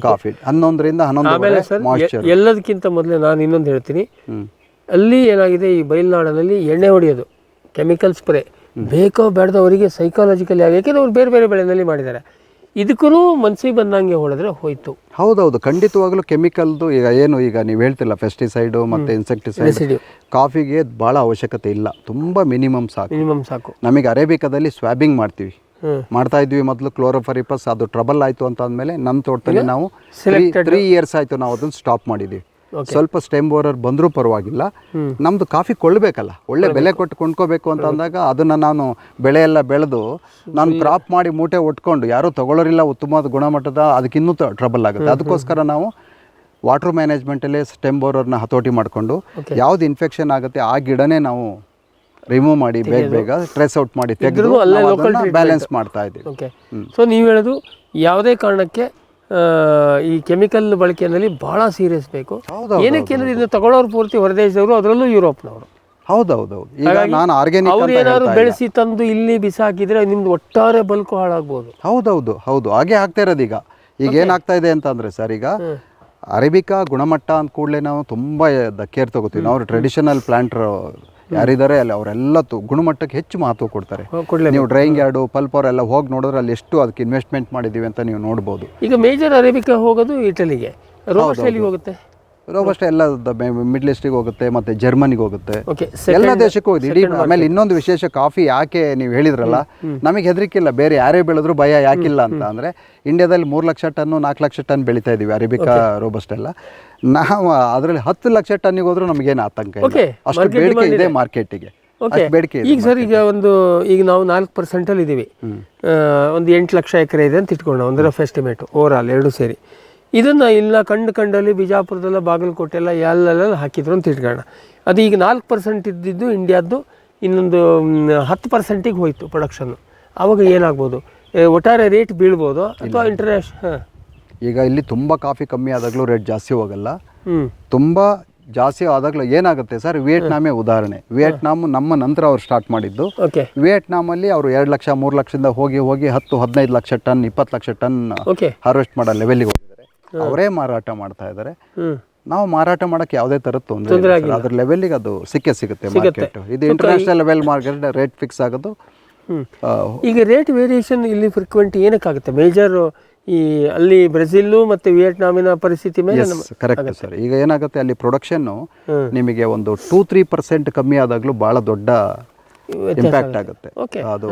ಕಾಫಿ. 11ರಿಂದ 11:30 ಮಾಯಿಶ್ಚರ್. ಎಲ್ಲದಕ್ಕಿಂತ ಮೊದಲೇ ನಾನು ಇನ್ನೊಂದು ಹೇಳ್ತೀನಿ, ಅಲ್ಲಿ ಏನಾಗಿದೆ, ಈ ಬಯಲ್ನಾಡಿನಲ್ಲಿ ಎಣ್ಣೆ ಹೊಡೆಯೋದು, ಕೆಮಿಕಲ್ ಸ್ಪ್ರೇ ಬೇಕೋ ಬೇಡದವರಿಗೆ ಸೈಕಾಲಜಿಕಲಿ ಆಗಿ, ಯಾಕೆಂದ್ರೆ ಅವ್ರು ಬೇರೆ ಬೇರೆ ಬೆಳೆನಲ್ಲಿ ಮಾಡಿದ್ದಾರೆ. ಇದಕ್ಕೂ ಮನಸ್ಸಿಗೆ ಬಂದಂಗೆ ಹೊಡೆದ್ರೆ ಹೋಯ್ತು. ಹೌದೌದು, ಖಂಡಿತವಾಗ್ಲೂ ಕೆಮಿಕಲ್ದು ಈಗ ನೀವು ಹೇಳ್ತಿಲ್ಲ, ಪೆಸ್ಟಿಸೈಡು ಮತ್ತು ಇನ್ಸೆಕ್ಟಿಸೈಡ್ ಕಾಫಿಗೆ ಭಾಳ ಅವಶ್ಯಕತೆ ಇಲ್ಲ, ತುಂಬ ಮಿನಿಮಮ್ ಸಾಕು. ನಮಗೆ ಅರೇಬಿಕಾದಲ್ಲಿ ಸ್ವ್ಯಾಬಿಂಗ್ ಮಾಡ್ತಾ ಇದ್ವಿ ಮೊದಲು, ಕ್ಲೋರೋಫರಿಪಸ್, ಅದು ಟ್ರಬಲ್ ಆಯಿತು ಅಂತ ಅಂದಮೇಲೆ ನಮ್ಮ ತೋಟದಲ್ಲಿ ನಾವು 3 ಇಯರ್ಸ್ ಆಯಿತು ನಾವು ಅದನ್ನು ಸ್ಟಾಪ್ ಮಾಡಿದ್ದೀವಿ. ಸ್ವಲ್ಪ ಸ್ಟೆಮ್ ಬೋರರ್ ಬಂದರೂ ಪರವಾಗಿಲ್ಲ, ನಮ್ಮದು ಕಾಫಿ ಕೊಳ್ಳಬೇಕಲ್ಲ, ಒಳ್ಳೆ ಬೆಲೆ ಕೊಟ್ಟು ಕೊಂಡ್ಕೋಬೇಕು ಅಂತ ಅಂದಾಗ ಅದನ್ನು ನಾನು ಬೆಳೆ ಎಲ್ಲ ಬೆಳೆದು ನಾನು ಕ್ರಾಪ್ ಮಾಡಿ ಮೂಟೆ ಒಟ್ಕೊಂಡು ಯಾರೂ ತಗೊಳ್ಳೋರಿಲ್ಲ ಉತ್ತಮವಾದ ಗುಣಮಟ್ಟದ, ಅದಕ್ಕಿನ್ನೂ ಟ್ರಬಲ್ ಆಗುತ್ತೆ. ಅದಕ್ಕೋಸ್ಕರ ನಾವು ವಾಟರ್ ಮ್ಯಾನೇಜ್ಮೆಂಟಲ್ಲೇ ಸ್ಟೆಮ್ ಬೋರರ್ನ ಹತೋಟಿ ಮಾಡಿಕೊಂಡು ಯಾವ್ದು ಇನ್ಫೆಕ್ಷನ್ ಆಗುತ್ತೆ ಆ ಗಿಡನೇ ನಾವು ರಿಮೂವ್ ಮಾಡಿ ಬೇಗ ಟ್ರೇಸ್ ಔಟ್ ಮಾಡಿ ತೆಗೆದು ಬ್ಯಾಲೆನ್ಸ್ ಮಾಡ್ತಾ ಇದ್ದೀವಿ. ಸೊ ನೀವು ಹೇಳೋದು ಯಾವುದೇ ಕಾರಣಕ್ಕೆ ಈ ಕೆಮಿಕಲ್ ಬಳಕೆಯಲ್ಲಿ ಭಾಳ ಸೀರಿಯಸ್ ಬೇಕು. ಏನಕ್ಕೆ ಅಂದರೆ ಇದನ್ನು ತಗೊಳ್ಳೋರು ಪೂರ್ತಿ ಹೊರದೇಶದವರು, ಅದರಲ್ಲೂ ಯುರೋಪ್ನವರು. ಹೌದೌದು. ಈಗ ನಾನು ಆರ್ಗ್ಯಾನಿಕ್ ಅವ್ರು ಏನಾದ್ರು ಬೆಳೆಸಿ ತಂದು ಇಲ್ಲಿ ಬಿಸಾಕಿದ್ರೆ ನಿಮ್ದು ಒಟ್ಟಾರೆ ಬಲ್ಕು ಹಾಳಾಗ್ಬೋದು. ಹೌದು ಹಾಗೆ ಆಗ್ತಾ ಇರೋದು. ಈಗ ಏನಾಗ್ತಾ ಇದೆ ಅಂತಂದ್ರೆ ಸರ್, ಈಗ ಅರೇಬಿಕಾ ಗುಣಮಟ್ಟ ಅಂದ ಕೂಡಲೇ ನಾವು ತುಂಬ ಕೇರ್ ತಗೋತೀವಿ. ನಾವು ಟ್ರೆಡಿಷನಲ್ ಪ್ಲಾಂಟರ್ ಯಾರಿದ್ದಾರೆ ಅಲ್ಲಿ ಅವರೆಲ್ಲ ಗುಣಮಟ್ಟಕ್ಕೆ ಹೆಚ್ಚು ಮಹತ್ವ ಕೊಡ್ತಾರೆ. ನೀವು ಡ್ರೈಯಿಂಗ್ ಯಾರ್ಡು, ಪಲ್ಪರ್ ಎಲ್ಲ ಹೋಗಿ ನೋಡಿದ್ರೆ ಅಲ್ಲಿ ಎಷ್ಟು ಅದಕ್ಕೆ ಇನ್ವೆಸ್ಟ್ಮೆಂಟ್ ಮಾಡಿದ್ದೀವಿ ಅಂತ ನೀವು ನೋಡ್ಬೋದು. ಈಗ ಮೇಜರ್ ಅರೇಬಿಕಾ ಹೋಗೋದು ಇಟಲಿಗೆ, ರೋಬಸ್ಟಾ ಹೋಗುತ್ತೆ, ರೋಬಸ್ಟಾ ಎಲ್ಲ ಮಿಡ್ಲ್ ಈಸ್ಟಿಗೆ ಹೋಗುತ್ತೆ, ಮತ್ತೆ ಜರ್ಮನಿಗೆ ಹೋಗುತ್ತೆ, ಎಲ್ಲ ದೇಶಕ್ಕೂ ಹೋಗುತ್ತೆ ಇಡೀ. ಆಮೇಲೆ ಇನ್ನೊಂದು ವಿಶೇಷ, ಕಾಫಿ ಯಾಕೆ ನೀವು ಹೇಳಿದ್ರಲ್ಲ, ನಮಗೆ ಹೆದರಿಕಿಲ್ಲ, ಬೇರೆ ಯಾರೇ ಬೆಳೆದ್ರು ಭಯ ಯಾಕಿಲ್ಲ ಅಂತ ಅಂದರೆ, ಇಂಡಿಯಾದಲ್ಲಿ 3 ಲಕ್ಷ ಟನ್ನು 4 ಲಕ್ಷ ಟನ್ ಬೆಳೀತಾ ಇದ್ದೀವಿ ಅರೇಬಿಕಾ ರೋಬಸ್ಟಾ ಎಲ್ಲ. ನಾವು ಅದರಲ್ಲಿ 10 ಲಕ್ಷ ಟನ್ನಿಗೆ ಹೋದ್ರೂ ನಮಗೇನು ಆತಂಕ ಇಲ್ಲ, ಅಷ್ಟು ಬೇಡಿಕೆ ಇದೆ ಮಾರ್ಕೆಟಿಗೆ. ಈಗ ಸರ್, ಈಗ ನಾವು 4% ಇದ್ದೀವಿ, ಒಂದು 8 ಲಕ್ಷ ಎಕರೆ ಇದೆ ಅಂತ ಇಟ್ಕೊಂಡು, ಒಂದು ರಫ್ ಎಸ್ಟಿಮೇಟು ಓವರಾಲ್ ಎರಡು ಸೇರಿ. ಇದನ್ನು ಇಲ್ಲ ಕಂಡಲ್ಲಿ ಬಿಜಾಪುರದಲ್ಲ, ಬಾಗಲಕೋಟೆಲ್ಲ ಎಲ್ಲೆಲ್ಲ ಹಾಕಿದ್ರು ಅಂತ ಇಟ್ಕೊಳ್ಳೋಣ. ಅದು ಈಗ 4% ಇದ್ದಿದ್ದು ಇಂಡಿಯಾದ್ದು ಇನ್ನೊಂದು 10%ಗೆ ಹೋಯಿತು ಪ್ರೊಡಕ್ಷನ್ನು. ಆವಾಗ ಏನಾಗ್ಬೋದು, ಒಟ್ಟಾರೆ ರೇಟ್ ಬೀಳ್ಬೋದು ಅಥವಾ ಇಂಟರ್ನ್ಯಾಷನಲ್? ಈಗ ಇಲ್ಲಿ ತುಂಬ ಕಾಫಿ ಕಮ್ಮಿ ಆದಾಗಲೂ ರೇಟ್ ಜಾಸ್ತಿ ಹೋಗಲ್ಲ, ತುಂಬ ಜಾಸ್ತಿ ಆದಾಗಲೂ ಏನಾಗುತ್ತೆ ಸರ್, ವಿಯೆಟ್ನಾಮೇ ಉದಾಹರಣೆ. ವಿಯೆಟ್ನಾಮ್ ನಮ್ಮ ನಂತರ ಅವ್ರು ಸ್ಟಾರ್ಟ್ ಮಾಡಿದ್ದು. ವಿಯೆಟ್ನಾಮಲ್ಲಿ ಅವರು 2 ಲಕ್ಷ 3 ಲಕ್ಷದಿಂದ ಹೋಗಿ 10-15 lakh ton 20 lakh ton harvest ಮಾಡೋ ಲೆವೆಲ್ಗೆ ಹೋಗಿದ್ದಾರೆ. ಅವರೇ ಮಾರಾಟ ಮಾಡ್ತಾ ಇದ್ದಾರೆ. ನಾವು ಮಾರಾಟ ಮಾಡಕ್ಕೆ ಯಾವುದೇ ಥರದ ತೊಂದರೆ ಇಲ್ಲ, ಅದ್ರ ಲೆವೆಲ್ಗೆ ಅದು ಸಿಗುತ್ತೆ ಮಾರ್ಕೆಟ್. ಇದು international level market rate fix ಆಗೋದು. ಈಗ ರೇಟ್ ವೇರಿಯೇಷನ್ ಇಲ್ಲಿ ಫ್ರೀಕ್ವೆಂಟ್ ಏನಕ್ಕಾಗುತ್ತೆ? ಮೇಜರ್ ಈ ಅಲ್ಲಿ ಬ್ರೆಜಿಲ್ಲು ಮತ್ತು ವಿಯೆಟ್ನಾಮಿನ ಪರಿಸ್ಥಿತಿ ಮೇಲೆ ಕರೆಕ್ಟ್ ಸರ್. ಈಗ ಏನಾಗುತ್ತೆ, ಅಲ್ಲಿ ಪ್ರೊಡಕ್ಷನ್ನು ನಿಮಗೆ ಒಂದು 2-3% ಕಮ್ಮಿ ಆದಾಗಲೂ ಭಾಳ ದೊಡ್ಡ ಇಂಪ್ಯಾಕ್ಟ್ ಆಗುತ್ತೆ, ಅದು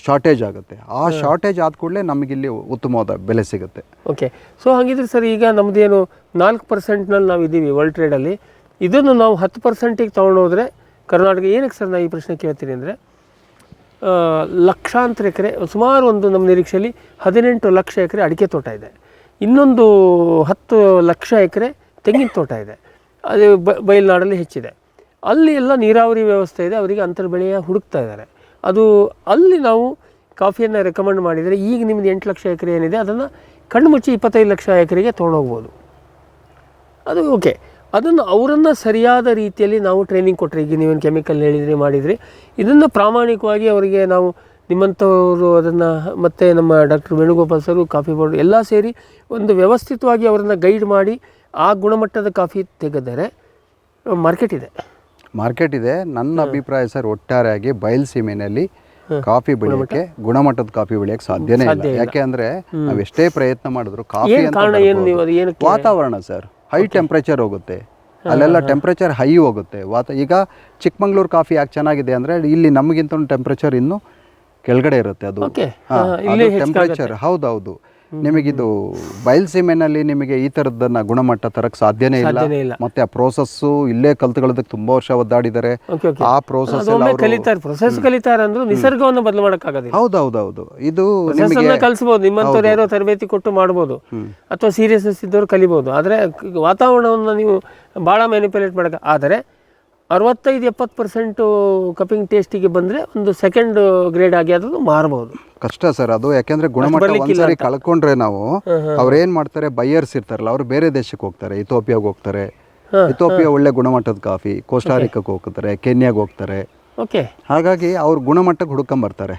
ಶಾರ್ಟೇಜ್ ಆಗುತ್ತೆ. ಆ ಶಾರ್ಟೇಜ್ ಆದ ಕೂಡಲೇ ನಮಗಿಲ್ಲಿ ಉತ್ತಮವಾದ ಬೆಲೆ ಸಿಗುತ್ತೆ. ಓಕೆ, ಸೊ ಹಾಗಿದ್ರೆ ಸರ್, ಈಗ ನಮ್ಮದೇನು 4%ನಲ್ಲಿ ನಾವು ಇದ್ದೀವಿ ವರ್ಲ್ಡ್ ಟ್ರೇಡಲ್ಲಿ, ಇದನ್ನು ನಾವು 10%ಗೆ ತೊಗೊಂಡೋದ್ರೆ ಕರ್ನಾಟಕ, ಏನಕ್ಕೆ ಸರ್ ನಾನು ಈ ಪ್ರಶ್ನೆ ಕೇಳ್ತೀನಿ ಅಂದರೆ, ಲಕ್ಷಾಂತರ ಎಕರೆ, ಸುಮಾರು ಒಂದು ನಮ್ಮ ನಿರೀಕ್ಷೆಯಲ್ಲಿ 18 ಲಕ್ಷ ಎಕರೆ ಅಡಿಕೆ ತೋಟ ಇದೆ, ಇನ್ನೊಂದು 10 ಲಕ್ಷ ಎಕರೆ ತೆಂಗಿನ ತೋಟ ಇದೆ, ಅದು ಬಯಲ್ನಾಡಲ್ಲಿ ಹೆಚ್ಚಿದೆ. ಅಲ್ಲಿ ಎಲ್ಲ ನೀರಾವರಿ ವ್ಯವಸ್ಥೆ ಇದೆ, ಅವರಿಗೆ ಅಂತರ್ ಬೆಳೆಯ ಹುಡುಕ್ತಾ ಇದ್ದಾರೆ. ಅದು ಅಲ್ಲಿ ನಾವು ಕಾಫಿಯನ್ನು ರೆಕಮೆಂಡ್ ಮಾಡಿದರೆ, ಈಗ ನಿಮ್ಮದು 8 ಲಕ್ಷ ಎಕರೆ ಏನಿದೆ ಅದನ್ನು ಕಣ್ಣು ಮುಚ್ಚಿ 25 ಲಕ್ಷ ಎಕರೆಗೆ ತೊಗೊಂಡೋಗ್ಬೋದು. ಅದು ಓಕೆ, ಅದನ್ನು ಅವರನ್ನು ಸರಿಯಾದ ರೀತಿಯಲ್ಲಿ ನಾವು ಟ್ರೈನಿಂಗ್ ಕೊಟ್ಟರೆ, ಈಗ ನೀವೇನು ಕೆಮಿಕಲ್ ಹೇಳಿದ್ರಿ ಮಾಡಿದ್ರಿ, ಇದನ್ನು ಪ್ರಾಮಾಣಿಕವಾಗಿ ಅವರಿಗೆ ನಾವು ನಿಮ್ಮಂಥವರು ಅದನ್ನು ಮತ್ತು ನಮ್ಮ ಡಾಕ್ಟರ್ ವೇಣುಗೋಪಾಲ್ ಸರು ಕಾಫಿ ಬೋರ್ಡ್ ಎಲ್ಲ ಸೇರಿ ಒಂದು ವ್ಯವಸ್ಥಿತವಾಗಿ ಅವರನ್ನು ಗೈಡ್ ಮಾಡಿ ಆ ಗುಣಮಟ್ಟದ ಕಾಫಿ ತೆಗೆದರೆ ಮಾರ್ಕೆಟ್ ಇದೆ. ನನ್ನ ಅಭಿಪ್ರಾಯ ಸರ್, ಒಟ್ಟಾರೆಯಾಗಿ ಬಯಲುಸೀಮೆಯಲ್ಲಿ ಕಾಫಿ ಬೆಳೆಯೋಕ್ಕೆ ಗುಣಮಟ್ಟದ ಕಾಫಿ ಬೆಳೆಯೋಕ್ಕೆ ಸಾಧ್ಯನೇ ಇಲ್ಲ. ಯಾಕೆ ಅಂದರೆ ನಾವು ಎಷ್ಟೇ ಪ್ರಯತ್ನ ಮಾಡಿದ್ರು ಕಾಫಿ ಅಂತ ವಾತಾವರಣ ಸರ್, ಹೈ ಟೆಂಪ್ರೇಚರ್ ಹೋಗುತ್ತೆ, ಅಲ್ಲೆಲ್ಲ ಟೆಂಪ್ರೇಚರ್ ಹೈ ಹೋಗುತ್ತೆ. ಈಗ ಚಿಕ್ಕಮಂಗ್ಳೂರು ಕಾಫಿ ಯಾಕೆ ಚೆನ್ನಾಗಿದೆ ಅಂದರೆ ಇಲ್ಲಿ ನಮಗಿಂತ ಟೆಂಪ್ರೇಚರ್ ಇನ್ನೂ ಕೆಳಗಡೆ ಇರುತ್ತೆ. ಅದು ಟೆಂಪ್ರೇಚರ್ ಹೌದೌದು. ನಿಮಗಿದು ಬಯಲುಸೀಮೆನಲ್ಲಿ ನಿಮಗೆ ಈ ಥರದ್ದನ್ನು ಗುಣಮಟ್ಟ ತರಕ್ಕೆ ಸಾಧ್ಯನೇ ಇಲ್ಲ. ಮತ್ತೆ ಆ ಪ್ರೋಸೆಸ್ಸು ಇಲ್ಲೇ ಕಲ್ತ್ಕೊಳ್ಳೋದಕ್ಕೆ ತುಂಬ ವರ್ಷ ಒದ್ದಾಡಿದ್ದಾರೆ. ಆ ಪ್ರೋಸೆಸ್ ಕಲಿತಾರೆ ಅಂದ್ರೆ ನಿಸರ್ಗವನ್ನು ಬದಲು ಮಾಡೋಕ್ಕಾಗೋದಿಲ್ಲ. ಹೌದೌದೌದು. ಇದು ಕಲಿಸ್ಬೋದು, ನಿಮ್ಮಂಥವ್ರು ಯಾರೋ ತರಬೇತಿ ಕೊಟ್ಟು ಮಾಡ್ಬೋದು ಅಥವಾ ಸೀರಿಯಸ್ನೆಸ್ ಇದ್ದವ್ರು ಕಲಿಬೋದು. ಆದರೆ ವಾತಾವರಣವನ್ನು ನೀವು ಭಾಳ ಮ್ಯಾನಿಪ್ಯುಲೇಟ್ ಮಾಡೋಕ್ಕೆ ಆದರೆ 65-70% ಕಪಿಂಗ್ ಟೇಸ್ಟಿಗೆ ಬಂದರೆ ಒಂದು ಸೆಕೆಂಡ್ ಗ್ರೇಡ್ ಆಗಿ ಅದನ್ನು ಮಾರ್ಬೋದು. ಕಷ್ಟ ಸರ್ ಅದು, ಯಾಕೆಂದರೆ ಗುಣಮಟ್ಟ ಒಂದ್ಸರಿ ಕಳ್ಕೊಂಡ್ರೆ ನಾವು ಅವ್ರೇನು ಮಾಡ್ತಾರೆ, ಬೈಯರ್ಸ್ ಇರ್ತಾರಲ್ಲ ಅವರು ಬೇರೆ ದೇಶಕ್ಕೆ ಹೋಗ್ತಾರೆ, ಇಥೋಪಿಯಾಗೆ ಹೋಗ್ತಾರೆ. ಇಥೋಪಿಯಾ ಒಳ್ಳೆ ಗುಣಮಟ್ಟದ ಕಾಫಿ, ಕೋಸ್ಟಾರಿಕಾಗೆ ಹೋಗ್ತಾರೆ, ಕೆನ್ಯಾಗೆ ಹೋಗ್ತಾರೆ. ಹಾಗಾಗಿ ಅವ್ರು ಗುಣಮಟ್ಟಕ್ಕೆ ಹುಡ್ಕೊಂಬರ್ತಾರೆ.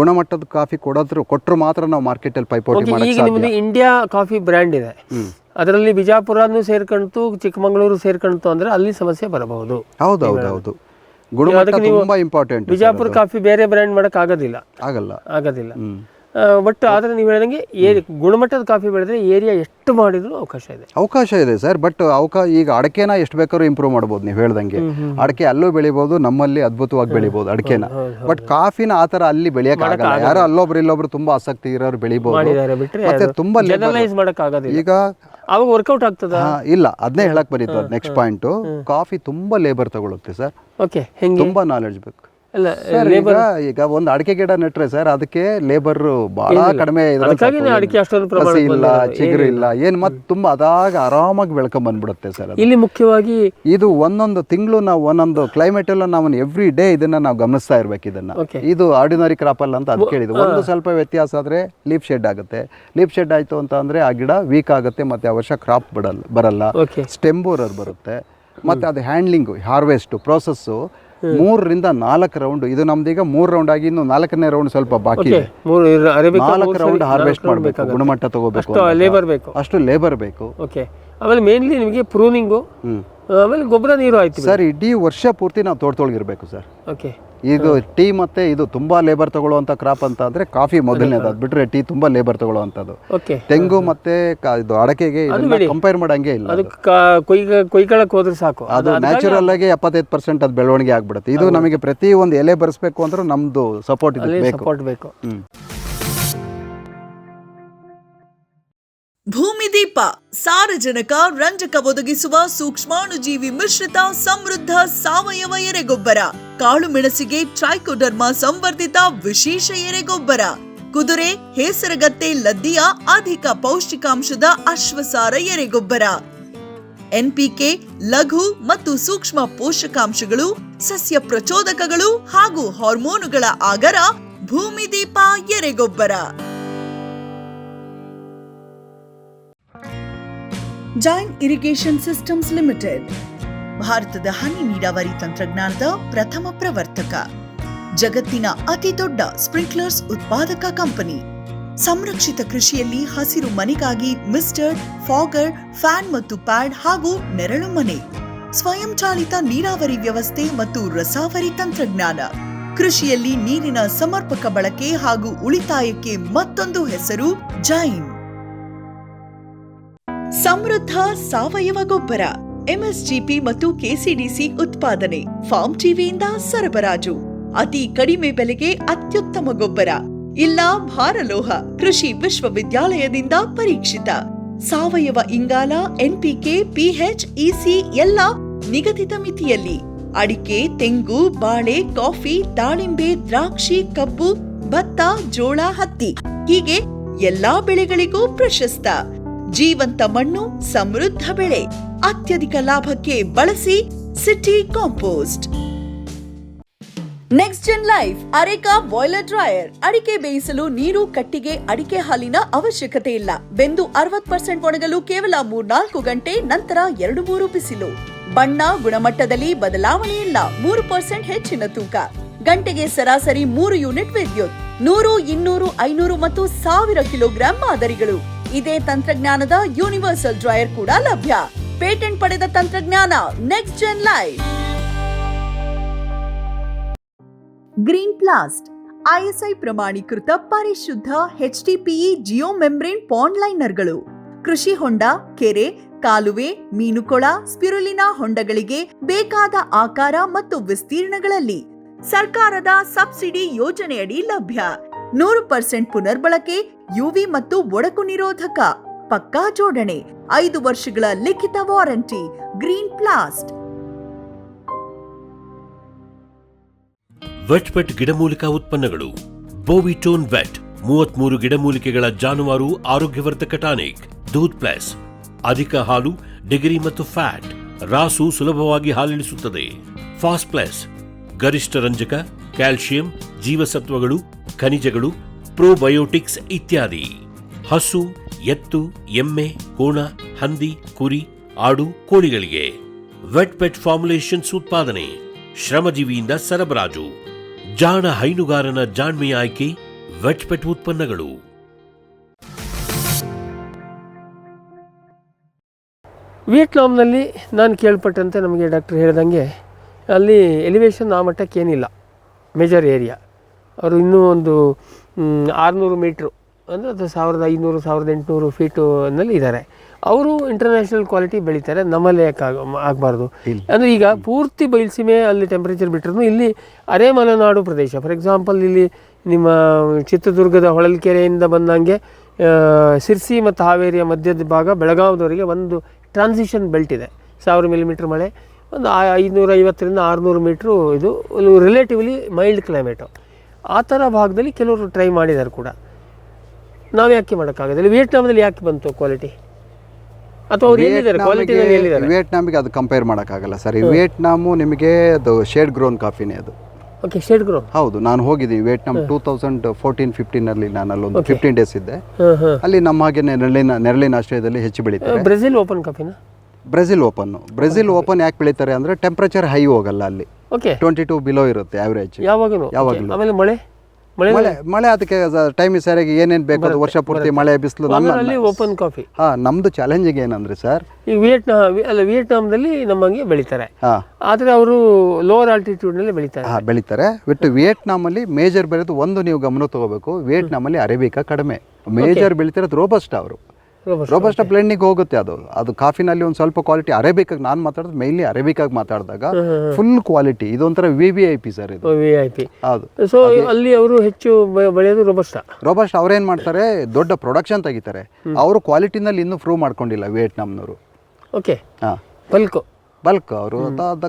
ಗುಣಮಟ್ಟದ ಕಾಫಿ ಕೊಟ್ಟರು ಮಾತ್ರ ನಾವು ಮಾರ್ಕೆಟಲ್ಲಿ ಪೈಪೋಟಿ ಮಾಡಕ್ಕೆ ಸಾಧ್ಯ. ಈಗ ನಿಮ್ಮದು ಇಂಡಿಯಾ ಕಾಫಿ ಬ್ರ್ಯಾಂಡ್ ಇದೆ, ಅದರಲ್ಲಿ ಬಿಜಾಪುರನೂ ಸೇರ್ಕೊಂತು, ಚಿಕ್ಕಮಗಳೂರು ಸೇರ್ಕೊಂತು ಅಂದರೆ ಅಲ್ಲಿ ಸಮಸ್ಯೆ ಬರಬಹುದು. ಹೌದೌದೌದು, ಗುಣಮಟ್ಟ ತುಂಬಾ ಇಂಪಾರ್ಟೆಂಟ್. ಬಿಜಾಪುರ ಕಾಫಿ ಬೇರೆ ಬ್ರ್ಯಾಂಡ್ ಮಾಡಕ್ಕೆ ಆಗೋದಿಲ್ಲ. ಬಟ್ ಆದರೆ ನೀವು ಹೇಳಿದಂಗೆ ಗುಣಮಟ್ಟದ ಕಾಫಿ ಬೆಳೆದ್ರೆ ಏರಿಯಾ ಎಷ್ಟು ಮಾಡಿದ್ರು ಅವಕಾಶ ಇದೆ ಸರ್. ಬಟ್ ಈಗ ಅಡಕೆನ ಎಷ್ಟು ಬೇಕಾದ್ರೂ ಇಂಪ್ರೂವ್ ಮಾಡ್ಬೋದು. ನೀವು ಹೇಳ್ದಂಗೆ ಅಡಕೆ ಅಲ್ಲೂ ಬೆಳಿಬೋದು, ನಮ್ಮಲ್ಲಿ ಅದ್ಭುತವಾಗಿ ಬೆಳಿಬೋದು ಅಡಕೆನ. ಬಟ್ ಕಾಫಿನ ಆ ಥರ ಅಲ್ಲಿ ಬೆಳೆಯೋಕ್ಕಾಗಲ್ಲ. ಯಾರೋ ಅಲ್ಲೊಬ್ರು ಇಲ್ಲೊಬ್ರು ತುಂಬಾ ಆಸಕ್ತಿ ಇರೋರು ಬೆಳಿಬೋದು. ಮತ್ತೆ ತುಂಬಾ ಈಗ ಅವಾಗ ವರ್ಕೌಟ್ ಆಗ್ತದ ಇಲ್ಲ, ಅದನ್ನೇ ಹೇಳಕ್ ಬರೀತು. ನೆಕ್ಸ್ಟ್ ಪಾಯಿಂಟ್, ಕಾಫಿ ತುಂಬಾ ಲೇಬರ್ ತಗೊಳುತ್ತೆ ಸರ್. ತುಂಬಾ ನಾಲೆಡ್ಜ್ ಬೇಕು. ಈಗ ಒಂದು ಅಡಿಕೆ ಗಿಡ ನೆಟ್ರೆ ಸರ್, ಅದಕ್ಕೆ ಲೇಬರ್ ಬಹಳ ಕಡಿಮೆ ಇಲ್ಲ, ಚಿಗುರು ಇಲ್ಲ, ಏನ್ ಮತ್ತೆ ತುಂಬಾ ಅದಾಗ ಆರಾಮಾಗಿ ಬೆಳ್ಕೊಂಡ್ ಬಂದ್ಬಿಡುತ್ತೆ ಸರ್. ಇಲ್ಲಿ ಮುಖ್ಯವಾಗಿ ಇದು ಒಂದೊಂದು ತಿಂಗಳು ನಾವು ಒಂದೊಂದು ಕ್ಲೈಮೇಟ್ ಎಲ್ಲ ನಾವು ಎವ್ರಿ ಡೇ ಇದನ್ನ ನಾವು ಗಮನಿಸ್ತಾ ಇರ್ಬೇಕು. ಇದು ಆರ್ಡಿನರಿ ಕ್ರಾಪ್ ಅಲ್ಲ ಅಂತ ಅದಕ್ಕೆ ಹೇಳಿದ್ದು. ಒಂದು ಸ್ವಲ್ಪ ವ್ಯತ್ಯಾಸ ಆದ್ರೆ ಲೀಫ್ ಶೆಡ್ ಆಗುತ್ತೆ. ಲೀಫ್ ಶೆಡ್ ಆಯ್ತು ಅಂತ ಅಂದ್ರೆ ಆ ಗಿಡ ವೀಕ್ ಆಗುತ್ತೆ, ಮತ್ತೆ ಆ ವರ್ಷ ಕ್ರಾಪ್ ಬರಲ್ಲ, ಸ್ಟೆಮ್ ಬೋರರ್ ಬರುತ್ತೆ. ಮತ್ತೆ ಅದು ಹ್ಯಾಂಡ್ಲಿಂಗು, ಹಾರ್ವೆಸ್ಟ್ ಪ್ರೋಸೆಸ್ಸು 3 ರಿಂದ 4 ರೌಂಡ್. ಇದು ನಮ್ದೀಗ 3 ರೌಂಡ್ ಆಗಿ ಇನ್ನು 4ನೇ ರೌಂಡ್ ಸ್ವಲ್ಪ ಬಾಕಿ ಇದೆ. 4 ರೌಂಡ್ ಹಾರ್ವೆಸ್ಟ್ ಮಾಡಬೇಕು, ಗುಣಮಟ್ಟ ತಗೋಬೇಕು, ಅಷ್ಟು ಲೇಬರ್ ಬೇಕು. ಆಮೇಲೆ ಮೇನ್ಲಿ ನಿಮಗೆ ಪ್ರೂನಿಂಗು, ಆಮೇಲೆ ಗೊಬ್ಬರ ನೀರು ಆಯ್ತು ಸರ್. ಇಡೀ ವರ್ಷ ಪೂರ್ತಿ ನಾವು ತೋಟದೊಳಗಿರ್ಬೇಕು ಸರ್. ಇದು ಟೀ ಮತ್ತೆ ಇದು ತುಂಬಾ ಲೇಬರ್ ತಗೊಳ್ಳುವಂತ ಕ್ರಾಪ್ ಅಂತ ಅಂದ್ರೆ ಕಾಫಿ ಮೊದಲನೇದು. ಅದು ಬಿಟ್ರೆ ಟೀ ತುಂಬಾ ಲೇಬರ್ ತಗೊಳ್ಳುವಂಥದ್ದು. ತೆಂಗು ಮತ್ತೆ ಇದು ಅಡಕೆಗೆ ಕಂಪೇರ್ ಮಾಡಂಗೆ ಇಲ್ಲ. ಅದು ಕೊಯ್ಕೊಳ್ಳಕ್ಕೆ ಹೋದ್ರೆ ಸಾಕು, ಅದು ನ್ಯಾಚುರಲ್ ಆಗಿ 75% ಅದು ಬೆಳವಣಿಗೆ ಆಗ್ಬಿಡುತ್ತೆ. ಇದು ನಮಗೆ ಪ್ರತಿ ಒಂದು ಎಲೆ ಬರ್ಸ್ಬೇಕು ಅಂದ್ರೆ ನಮ್ದು ಸಪೋರ್ಟ್ ಬೇಕು. ಭೂಮಿದೀಪ ಸಾರಜನಕ ರಂಜಕ ಒದಗಿಸುವ ಸೂಕ್ಷ್ಮಾಣುಜೀವಿ ಮಿಶ್ರಿತ ಸಮೃದ್ಧ ಸಾವಯವ ಎರೆಗೊಬ್ಬರ. ಕಾಳು ಮೆಣಸಿಗೆ ಟ್ರೈಕೋಡರ್ಮಾ ಸಂವರ್ಧಿತ ವಿಶೇಷ ಎರೆಗೊಬ್ಬರ. ಕುದುರೆ, ಹೇಸರಗತ್ತೆ, ಲದ್ದಿಯ ಅಧಿಕ ಪೌಷ್ಟಿಕಾಂಶದ ಅಶ್ವಸಾರ ಎರೆಗೊಬ್ಬರ. ಎನ್ಪಿಕೆ, ಲಘು ಮತ್ತು ಸೂಕ್ಷ್ಮ ಪೋಷಕಾಂಶಗಳು, ಸಸ್ಯ ಪ್ರಚೋದಕಗಳು ಹಾಗೂ ಹಾರ್ಮೋನುಗಳ ಆಗರ ಭೂಮಿದೀಪ ಎರೆಗೊಬ್ಬರ. ಜೈನ್ ಇರಿಗೇಷನ್ ಸಿಸ್ಟಮ್ಸ್ ಲಿಮಿಟೆಡ್ ಭಾರತದ ಹನಿ ನೀರಾವರಿ ತಂತ್ರಜ್ಞಾನದ ಪ್ರಥಮ ಪ್ರವರ್ತಕ, ಜಗತ್ತಿನ ಅತಿ ದೊಡ್ಡ ಸ್ಪ್ರಿಂಕ್ಲರ್ಸ್ ಉತ್ಪಾದಕ ಕಂಪನಿ. ಸಂರಕ್ಷಿತ ಕೃಷಿಯಲ್ಲಿ ಹಸಿರು ಮನೆಗಾಗಿ ಮಿಸ್ಟರ್, ಫಾಗರ್, ಫ್ಯಾನ್ ಮತ್ತು ಪ್ಯಾಡ್ ಹಾಗೂ ನೆರಳು ಮನೆ, ಸ್ವಯಂ ಚಾಲಿತ ನೀರಾವರಿ ವ್ಯವಸ್ಥೆ ಮತ್ತು ರಸಾವರಿ ತಂತ್ರಜ್ಞಾನ. ಕೃಷಿಯಲ್ಲಿ ನೀರಿನ ಸಮರ್ಪಕ ಬಳಕೆ ಹಾಗೂ ಉಳಿತಾಯಕ್ಕೆ ಮತ್ತೊಂದು ಹೆಸರು ಜೈನ್. ಸಮೃದ್ಧ ಸಾವಯವ ಗೊಬ್ಬರ, ಎಂಎಸ್ಜಿಪಿ ಮತ್ತು ಕೆಸಿಡಿಸಿ ಉತ್ಪಾದನೆ, ಫಾರ್ಮ್ ಟಿವಿಯಿಂದ ಸರಬರಾಜು. ಅತಿ ಕಡಿಮೆ ಬೆಲೆಗೆ ಅತ್ಯುತ್ತಮ ಗೊಬ್ಬರ. ಇಲ್ಲ ಭಾರಲೋಹ, ಕೃಷಿ ವಿಶ್ವವಿದ್ಯಾಲಯದಿಂದ ಪರೀಕ್ಷಿತ. ಸಾವಯವ ಇಂಗಾಲ, ಎನ್ಪಿಕೆ, ಪಿಎಚ್, ಇಸಿ ಎಲ್ಲ ನಿಗದಿತ ಮಿತಿಯಲ್ಲಿ. ಅಡಿಕೆ, ತೆಂಗು, ಬಾಳೆ, ಕಾಫಿ, ದಾಳಿಂಬೆ, ದ್ರಾಕ್ಷಿ, ಕಬ್ಬು, ಭತ್ತ, ಜೋಳ, ಹತ್ತಿ ಹೀಗೆ ಎಲ್ಲಾ ಬೆಳೆಗಳಿಗೂ ಪ್ರಶಸ್ತ. ಜೀವಂತ ಮಣ್ಣು, ಸಮೃದ್ಧ ಬೆಳೆ, ಅತ್ಯಧಿಕ ಲಾಭಕ್ಕೆ ಬಳಸಿ city compost. Next Zen life areca boiler dryer. ಅಡಿಕೆ ಬೇಯಿಸಲು ನೀರು, ಕಟ್ಟಿಗೆ, ಅಡಿಕೆ ಹಾಲಿನ ಅವಶ್ಯಕತೆ ಇಲ್ಲ. ಬೆಂದು 60% ಒಣಗಲು ಕೇವಲ 3-4 ಗಂಟೆ, ನಂತರ 2-3 ಬಿಸಿಲು. ಬಣ್ಣ, ಗುಣಮಟ್ಟದಲ್ಲಿ ಬದಲಾವಣೆ ಇಲ್ಲ. 3% ಹೆಚ್ಚಿನ ತೂಕ. ಗಂಟೆಗೆ ಸರಾಸರಿ 3 ಯೂನಿಟ್ ವಿದ್ಯುತ್, 100, 200, 500 ಮತ್ತು 1000 ಕಿಲೋಗ್ರಾಂ ಮಾದರಿಗಳು. ಇದೇ ತಂತ್ರಜ್ಞಾನದ ಯೂನಿವರ್ಸಲ್ ಡ್ರೈಯರ್ ಕೂಡ ಲಭ್ಯ. ಪೇಟೆಂಟ್ ಪಡೆದ ತಂತ್ರಜ್ಞಾನ next gen live. Green Plast ISI ಪ್ರಮಾಣೀಕೃತ ಪರಿಶುದ್ಧ HDPE ಜಿಯೋ ಮೆಂಬ್ರೇನ್ ಪಾಂಡ್ ಲೈನರ್ಗಳು. ಕೃಷಿ ಹೊಂಡ, ಕೆರೆ, ಕಾಲುವೆ, ಮೀನುಕೊಳ, ಸ್ಪಿರುಲಿನಾ ಹೊಂಡಗಳಿಗೆ ಬೇಕಾದ ಆಕಾರ ಮತ್ತು ವಿಸ್ತೀರ್ಣಗಳಲ್ಲಿ ಸರ್ಕಾರದ ಸಬ್ಸಿಡಿ ಯೋಜನೆಯಡಿ ಲಭ್ಯ. 100% ಪುನರ್ಬಳಕೆ, UV ಮತ್ತು ಒಡಕು ನಿರೋಧಕ, ಪಕ್ಕಾ ಜೋಡಣೆ, 5 ವರ್ಷಗಳ ಲಿಖಿತ ವಾರಂಟಿ. ಗ್ರೀನ್ ಪ್ಲಾಸ್ಟ್. ವೆಟ್ ಗಿಡಮೂಲಿಕಾ ಉತ್ಪನ್ನಗಳು. ಬೋವಿಟೋನ್ ವೆಟ್ 33 ಗಿಡಮೂಲಿಕೆಗಳ ಜಾನುವಾರು ಆರೋಗ್ಯವರ್ಧಕ ಟಾನಿಕ್. ದೂದ್ ಪ್ಲಸ್ ಅಧಿಕ ಹಾಲು, ಡಿಗ್ರಿ ಮತ್ತು ಫ್ಯಾಟ್, ರಾಸು ಸುಲಭವಾಗಿ ಹಾಲಿಳಿಸುತ್ತದೆ. ಫಾಸ್ಟ್ ಪ್ಲಸ್ ಗರಿಷ್ಠ ರಂಜಕ, ಕ್ಯಾಲ್ಸಿಯಂ, ಜೀವಸತ್ವಗಳು, ಖನಿಜಗಳು, ಪ್ರೋಬಯೋಟಿಕ್ಸ್ ಇತ್ಯಾದಿ. ಹಸು, ಎತ್ತು, ಎಮ್ಮೆ, ಕೋಣ, ಹಂದಿ, ಕುರಿ, ಆಡು, ಕೋಳಿಗಳಿಗೆ ವೆಟ್ ಪೆಟ್ ಫಾರ್ಮುಲೇಷನ್ಸ್ ಉತ್ಪಾದನೆ. ಶ್ರಮಜೀವಿಯಿಂದ ಸರಬರಾಜು. ಜಾಣ ಹೈನುಗಾರನ ಜಾಣ್ಮೆಯ ಆಯ್ಕೆ ವೆಟ್ ಪೆಟ್ ಉತ್ಪನ್ನಗಳು. ವಿಯೆಟ್ನಾಂನಲ್ಲಿ ನಾನು ಕೇಳ್ಪಟ್ಟಂತೆ ನಮಗೆ ಡಾಕ್ಟರ್ ಹೇಳಿದಂಗೆ ಅಲ್ಲಿ ಎಲಿವೇಶನ್ ಆ ಮಟ್ಟಕ್ಕೇನಿಲ್ಲ, ಮೇಜರ್ ಏರಿಯಾ. ಅವರು ಇನ್ನೂ ಒಂದು 600 ಮೀಟ್ರು ಅಂದರೆ ಅದು 1500 1800 ಫೀಟುನಲ್ಲಿ ಇದ್ದಾರೆ. ಅವರು ಇಂಟರ್ನ್ಯಾಷನಲ್ ಕ್ವಾಲಿಟಿ ಬೆಳೀತಾರೆ, ನಮ್ಮಲ್ಲಿ ಯಾಕೆ ಆಗಬಾರ್ದು? ಅಂದರೆ ಈಗ ಪೂರ್ತಿ ಬಯಲುಸೀಮೆ ಅಲ್ಲಿ ಟೆಂಪ್ರೇಚರ್ ಬಿಟ್ಟರು, ಇಲ್ಲಿ ಅರೆ ಮಲೆನಾಡು ಪ್ರದೇಶ. ಫಾರ್ ಎಕ್ಸಾಂಪಲ್ ಇಲ್ಲಿ ನಿಮ್ಮ ಚಿತ್ರದುರ್ಗದ ಹೊಳಲ್ಕೆರೆಯಿಂದ ಬಂದಂಗೆ ಸಿರ್ಸಿ ಮತ್ತು ಹಾವೇರಿಯ ಮಧ್ಯದ ಭಾಗ ಬೆಳಗಾವದವರೆಗೆ ಒಂದು ಟ್ರಾನ್ಸಿಷನ್ ಬೆಲ್ಟ್ ಇದೆ. 1000 ಮಿಲಿಮೀಟ್ರ್ ಮಳೆ, ಒಂದು 550ರಿಂದ 600 ಮೀಟ್ರು. ಇದು ರಿಲೇಟಿವ್ಲಿ ಮೈಲ್ಡ್ ಕ್ಲೈಮೇಟು. ಆ ಥರ ಭಾಗದಲ್ಲಿ ಕೆಲವರು ಟ್ರೈ ಮಾಡಿದ್ದಾರೆ ಕೂಡ. ನಾವು ಯಾಕೆ ಮಾಡೋಕ್ಕಾಗೋದಿಲ್ಲ? ವಿಯೆಟ್ನಾಮದಲ್ಲಿ ಯಾಕೆ ಬಂತು ಕ್ವಾಲಿಟಿ? ಅಥವಾ ಅವ್ರು ಎಲ್ಲಿದ್ದಾರೆ ಕ್ವಾಲಿಟಿನಲ್ಲಿ ಎಲ್ಲಿದ್ದಾರೆ? ವಿಯೆಟ್ನಾಮಿಗೆ ಅದು ಕಂಪೇರ್ ಮಾಡೋಕ್ಕಾಗಲ್ಲ ಸರ್. ವಿಯೆಟ್ನಾಮು ನಿಮಗೆ ಅದು ಶೇಡ್ ಗ್ರೋನ್ ಕಾಫಿನೇ ಅದು. Okay, shade grown. ಹೌದು, ನಾನು ಹೋಗಿದ್ದೀನಿ ವಿಯೆಟ್ನಾಂ 2014-15ನಲ್ಲಿ. ನಾನು ಅಲ್ಲೊಂದು 15 ಡೇಸ್ ಇದ್ದೆ. ಅಲ್ಲಿ ನಮ್ಮ ಹಾಗೆ ನೆರಳಿನ ಆಶ್ರಯದಲ್ಲಿ ಹೆಚ್ಚು ಬೆಳೀತಾರೆ. ಬ್ರೆಜಿಲ್ ಓಪನ್ ಕಾಫಿನ? ಬ್ರೆಜಿಲ್ ಓಪನ್ ಯಾಕೆ ಬೆಳೀತಾರೆ ಅಂದರೆ ಟೆಂಪ್ರೇಚರ್ ಹೈ ಹೋಗಲ್ಲ ಅಲ್ಲಿ. ಓಕೆ, 22 ಬಿಲೋ ಇರುತ್ತೆ ಆವ್ರೇಜ್ ಯಾವಾಗಲೂ. ಆಮೇಲೆ ಮಳೆ ಅದಕ್ಕೆ ಟೈಮ್ ಸರಿಯಾಗಿ ಏನೇನು ಬೇಕು ಅದು ವರ್ಷ ಪೂರ್ತಿ ಮಳೆ ಬಿಸಿಲು. Open coffee. ನಮ್ದು ಚಾಲೆಂಜಿಂಗ್ ಏನಂದ್ರೆ ಸರ್, ಈಗ ವಿಯೆಟ್ನಾಂದಲ್ಲಿ ನಮ್ಮಂಗೆ ಬೆಳೀತಾರೆ, ಆದರೆ ಅವರು ಲೋವರ್ ಆಲ್ಟಿಟ್ಯೂಡ್ನಲ್ಲಿ ಬೆಳೀತಾರೆ. ಬಿಟ್ಟು ವಿಯೆಟ್ನಾಮಲ್ಲಿ ಮೇಜರ್ ಬೆಳೆದು ಒಂದು ನೀವು ಗಮನ ತಗೋಬೇಕು. ವಿಯೆಟ್ನಾಮಲ್ಲಿ ಅರೇಬಿಕಾ ಕಡಿಮೆ, ಮೇಜರ್ ಬೆಳೀತಿರೋದು ರೋಬಸ್ಟಾ. ಅವರು ರೋಬಸ್ಟಾ ಬ್ಲೆಂಡಿಗೆ ಹೋಗುತ್ತೆ. ಅದು ಕಾಫಿನಲ್ಲಿ ಒಂದು ಸ್ವಲ್ಪ ಕ್ವಾಲಿಟಿ. ಅರೇಬಿಕಾಗಿ ನಾನು ಮಾತಾಡೋದು ಮೈನ್ಲಿ ಅರೇಬಿಕಾಗಿ ಮಾತಾಡಿದಾಗ ಫುಲ್ ಕ್ವಾಲಿಟಿ. ಇದೊಂಥರ VVIP ಸರ್, ಇದು VVIP. ಹೌದು. ಸೊ ಅಲ್ಲಿ ಅವರು ಹೆಚ್ಚು ಬೆಳೆಯೋದು ರೋಬಸ್ಟಾ. ಅವ್ರೇನ್ ಮಾಡ್ತಾರೆ, ದೊಡ್ಡ ಪ್ರೊಡಕ್ಷನ್ ತೆಗಿತಾರೆ. ಅವರು ಕ್ವಾಲಿಟಿನಲ್ಲಿ ಇನ್ನೂ ಪ್ರೂವ್ ಮಾಡ್ಕೊಂಡಿಲ್ಲ ವಿಯೆಟ್ನಾಂನವರು. ಓಕೆ, ಬಲ್ಕ್ ಅವರು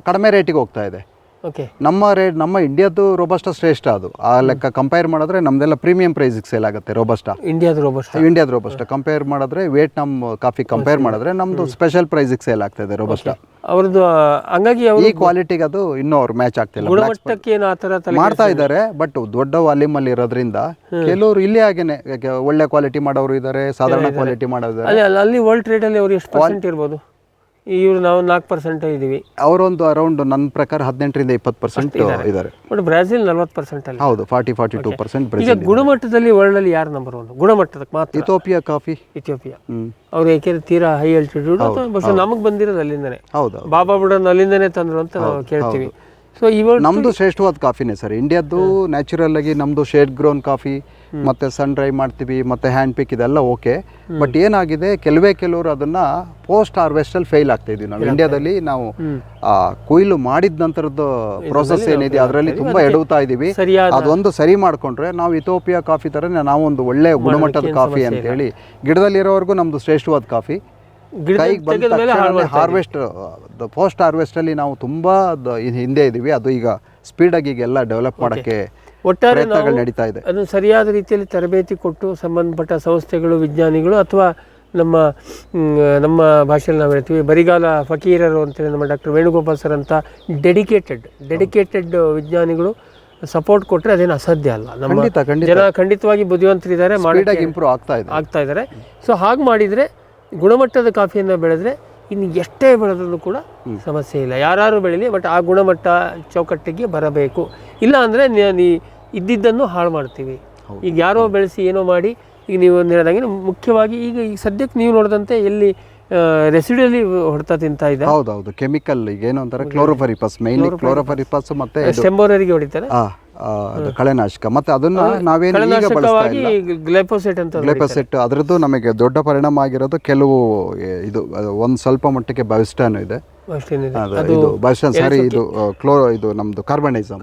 ಕಡಿಮೆ ರೇಟಿಗೆ ಹೋಗ್ತಾ ಇದೆ. ಓಕೆ, ನಮ್ಮ ಇಂಡಿಯಾದ್ದು ರೋಬಸ್ಟಾ ಶ್ರೇಷ್ಠ. ಅದು ಆ ಲೆಕ್ಕ ಕಂಪೇರ್ ಮಾಡಿದ್ರೆ ನಮ್ದೆಲ್ಲ ಪ್ರೀಮಿಯಂ ಪ್ರೈಸಿಗೆ ಸೇಲ್ ಆಗುತ್ತೆ ರೋಬಸ್ಟಾ. ಇಂಡಿಯಾದ ರೋಬಸ್ಟಾ ಕಂಪೇರ್ ಮಾಡಿದ್ರೆ ವಿಯೆಟ್ನಾಂ ಕಾಫಿ ಕಂಪೇರ್ ಮಾಡಿದ್ರೆ ನಮ್ದು ಸ್ಪೆಷಲ್ ಪ್ರೈಸಿಗೆ ಸೇಲ್ ಆಗ್ತಾ ಇದೆ ರೋಬಸ್ಟಾ. ಅವ್ರದ್ದು ಹಂಗಾಗಿ ಈ ಕ್ವಾಲಿಟಿಗೆ ಅದು ಇನ್ನೂ ಅವ್ರು ಮ್ಯಾಚ್ ಆಗ್ತಿಲ್ಲ. ಮಾಡ್ತಾ ಇದ್ದಾರೆ, ಬಟ್ ದೊಡ್ಡ ವಾಲ್ಯೂಮಲ್ಲಿ ಇರೋದ್ರಿಂದ ಕೆಲವರು ಇಲ್ಲಿ ಹಾಗೇನೆ ಒಳ್ಳೆ ಕ್ವಾಲಿಟಿ ಮಾಡೋರು ಇದ್ದಾರೆ, ಸಾಧಾರಣ ಕ್ವಾಲಿಟಿ ಮಾಡೋರು. ಅಲ್ಲಿ ವರ್ಲ್ಡ್ ಟ್ರೇಡ್ ಅಲ್ಲಿ ಅವರು ಎಷ್ಟು ಪರ್ಸೆಂಟ್ ಇರ್ಬೋದು? ಇವರು ನಾವು 4% ಇದ್ದೀವಿ. ಅವರೊಂದು ಅರೌಂಡ್ ನನ್ನ ಪ್ರಕಾರ 18ರಿಂದ 20% ಇದ್ದಾರೆ. ಬಟ್ ಬ್ರೆಜಿಲ್ 40% ಅಲ್ಲಿ. ಹೌದು, 40-42% ಈಗ ಗುಣಮಟ್ಟದಲ್ಲಿ ವರ್ಲ್ಡ್ ಅಲ್ಲಿ ಯಾರು ನಂಬರ್ 1 ಗುಣಮಟ್ಟದಕ್ಕೆ ಮಾತ್ರ? Ethiopia coffee. ಅವ್ರು ಏಕೆಂದ್ರೆ ತೀರಾ ಹೈ ಆಲ್ಟಿಟ್ಯೂಡ್. ಬಹುಶಃ ನಮಗೆ ಬಂದಿರೋದು ಅಲ್ಲಿಂದನೇ. ಹೌದು, ಬಾಬಾ ಬುಡನ್ ಅಲ್ಲಿಂದನೇ ತಂದ್ರು ಅಂತ ನಾವು ಕೇಳ್ತೀವಿ. ಸೊ ಇವಾಗ ನಮ್ದು ಶ್ರೇಷ್ಠವಾದ ಕಾಫಿನೇ ಸರ್. ಇಂಡಿಯಾದ್ದು ನ್ಯಾಚುರಲ್ ಆಗಿ ನಮ್ದು ಶೇಡ್ ಗ್ರೋನ್ ಕಾಫಿ ಮತ್ತೆ ಸನ್ ಡ್ರೈ ಮಾಡ್ತೀವಿ, ಮತ್ತೆ ಹ್ಯಾಂಡ್ ಪಿಕ್, ಇದೆಲ್ಲ ಓಕೆ. ಬಟ್ ಏನಾಗಿದೆ, ಕೆಲವರು ಅದನ್ನ ಪೋಸ್ಟ್ ಹಾರ್ವೆಸ್ಟ್ ಅಲ್ಲಿ ಫೇಲ್ ಆಗ್ತಾ ಇದೀವಿ ನಾವು ಇಂಡಿಯಾದಲ್ಲಿ. ನಾವು ಕೊಯ್ಲು ಮಾಡಿದ ನಂತರದ ಪ್ರೋಸೆಸ್ ಏನಿದೆ ಅದರಲ್ಲಿ ತುಂಬಾ ಎಡವುತ್ತಾ ಇದೀವಿ. ಅದೊಂದು ಸರಿ ಮಾಡ್ಕೊಂಡ್ರೆ ನಾವು ಇಥಿಯೋಪಿಯಾ ಕಾಫಿ ತರನೇ ನಾವು ಒಂದು ಒಳ್ಳೆ ಗುಣಮಟ್ಟದ ಕಾಫಿ ಅಂತ ಹೇಳಿ, ಗಿಡದಲ್ಲಿರೋವರೆಗೂ ನಮ್ದು ಶ್ರೇಷ್ಠವಾದ ಕಾಫಿ. ಕೈಗೆ ಬಂದ ಹಾರ್ವೆಸ್ಟ್, ಪೋಸ್ಟ್ ಹಾರ್ವೆಸ್ಟ್ ಅಲ್ಲಿ ನಾವು ತುಂಬಾ ಹಿಂದೆ ಇದೀವಿ. ಅದು ಈಗ ಸ್ಪೀಡ್ ಆಗಿ ಎಲ್ಲ ಡೆವಲಪ್ ಮಾಡಕ್ಕೆ ಒಟ್ಟಾರೆ ನಡೀತಾ ಇದೆ. ಅದನ್ನು ಸರಿಯಾದ ರೀತಿಯಲ್ಲಿ ತರಬೇತಿ ಕೊಟ್ಟು ಸಂಬಂಧಪಟ್ಟ ಸಂಸ್ಥೆಗಳು, ವಿಜ್ಞಾನಿಗಳು, ಅಥವಾ ನಮ್ಮ ಭಾಷೆಯಲ್ಲಿ ನಾವು ಹೇಳ್ತೀವಿ ಬರಿಗಾಲ ಫಕೀರರು ಅಂತೇಳಿ ನಮ್ಮ ಡಾಕ್ಟರ್ ವೇಣುಗೋಪಾಲ್ ಸರ್ ಅಂತ ಡೆಡಿಕೇಟೆಡ್ ವಿಜ್ಞಾನಿಗಳು ಸಪೋರ್ಟ್ ಕೊಟ್ಟರೆ ಅದೇನು ಅಸಾಧ್ಯ ಅಲ್ಲ. ನಮ್ಮ ಜನ ಖಂಡಿತವಾಗಿ ಬುದ್ಧಿವಂತರಿದ್ದಾರೆ, ಇಂಪ್ರೂವ್ ಆಗ್ತಾ ಇದ್ದಾರೆ. ಸೊ ಹಾಗೆ ಮಾಡಿದರೆ ಗುಣಮಟ್ಟದ ಕಾಫಿಯನ್ನು ಬೆಳೆದ್ರೆ ಇನ್ನು ಎಷ್ಟೇ ಬೆಳೆದ್ರೂ ಕೂಡ ಸಮಸ್ಯೆ ಇಲ್ಲ, ಯಾರು ಬೆಳೀಲಿ, ಬಟ್ ಆ ಗುಣಮಟ್ಟ ಚೌಕಟ್ಟಿಗೆ ಬರಬೇಕು. ಇಲ್ಲ ಅಂದರೆ ಇದ್ದಿದ್ದನ್ನು ಹಾಳು ಮಾಡ್ತೀವಿ. ಈಗ ಯಾರೋ ಬೆಳೆಸಿ ಏನೋ ಮಾಡಿ, ಈಗ ನೀವು ಹೇಳಿದಂಗೆ ಮುಖ್ಯವಾಗಿ ಈಗ ಸದ್ಯಕ್ಕೆ ನೀವು ನೋಡಿದಂತೆ ಎಲ್ಲಿ ರೆಸಿಡಿಯಲಿ ಹೊಡೆತ ತಿಂತಾ ಇದೆ. ಹೌದೌದು, ಕೆಮಿಕಲ್ ಈಗ ಏನು ಅಂತಾರೆ ಕ್ಲೋರೋಫರಿಪಸ್, ಮೇನ್ಲಿ ಕ್ಲೋರೋಫರಿಪಸ್ ಮತ್ತೆ ಸ್ಟೆಂಬೋರರಿಗೆ ಹೊಡಿತಾರೆ, ಕಳೆನಾಶಕ. ಮತ್ತೆ ಅದನ್ನ ನಾವೇನು ಈಗ ಬಳಸ್ತಾ ಇಲ್ಲ, ಗ್ಲೈಫೋಸೇಟ್ ಅದರದ್ದು ನಮಗೆ ದೊಡ್ಡ ಪರಿಣಾಮ ಆಗಿರೋದು ಕೆಲವು ಇದು ಒಂದು ಸ್ವಲ್ಪ ಮಟ್ಟಿಗೆ ಬಯೋಸ್ಟಾನ್ ಇದೆ, ಇದು ನಮ್ದು ಕಾರ್ಬನ್ಡೈಸಮ್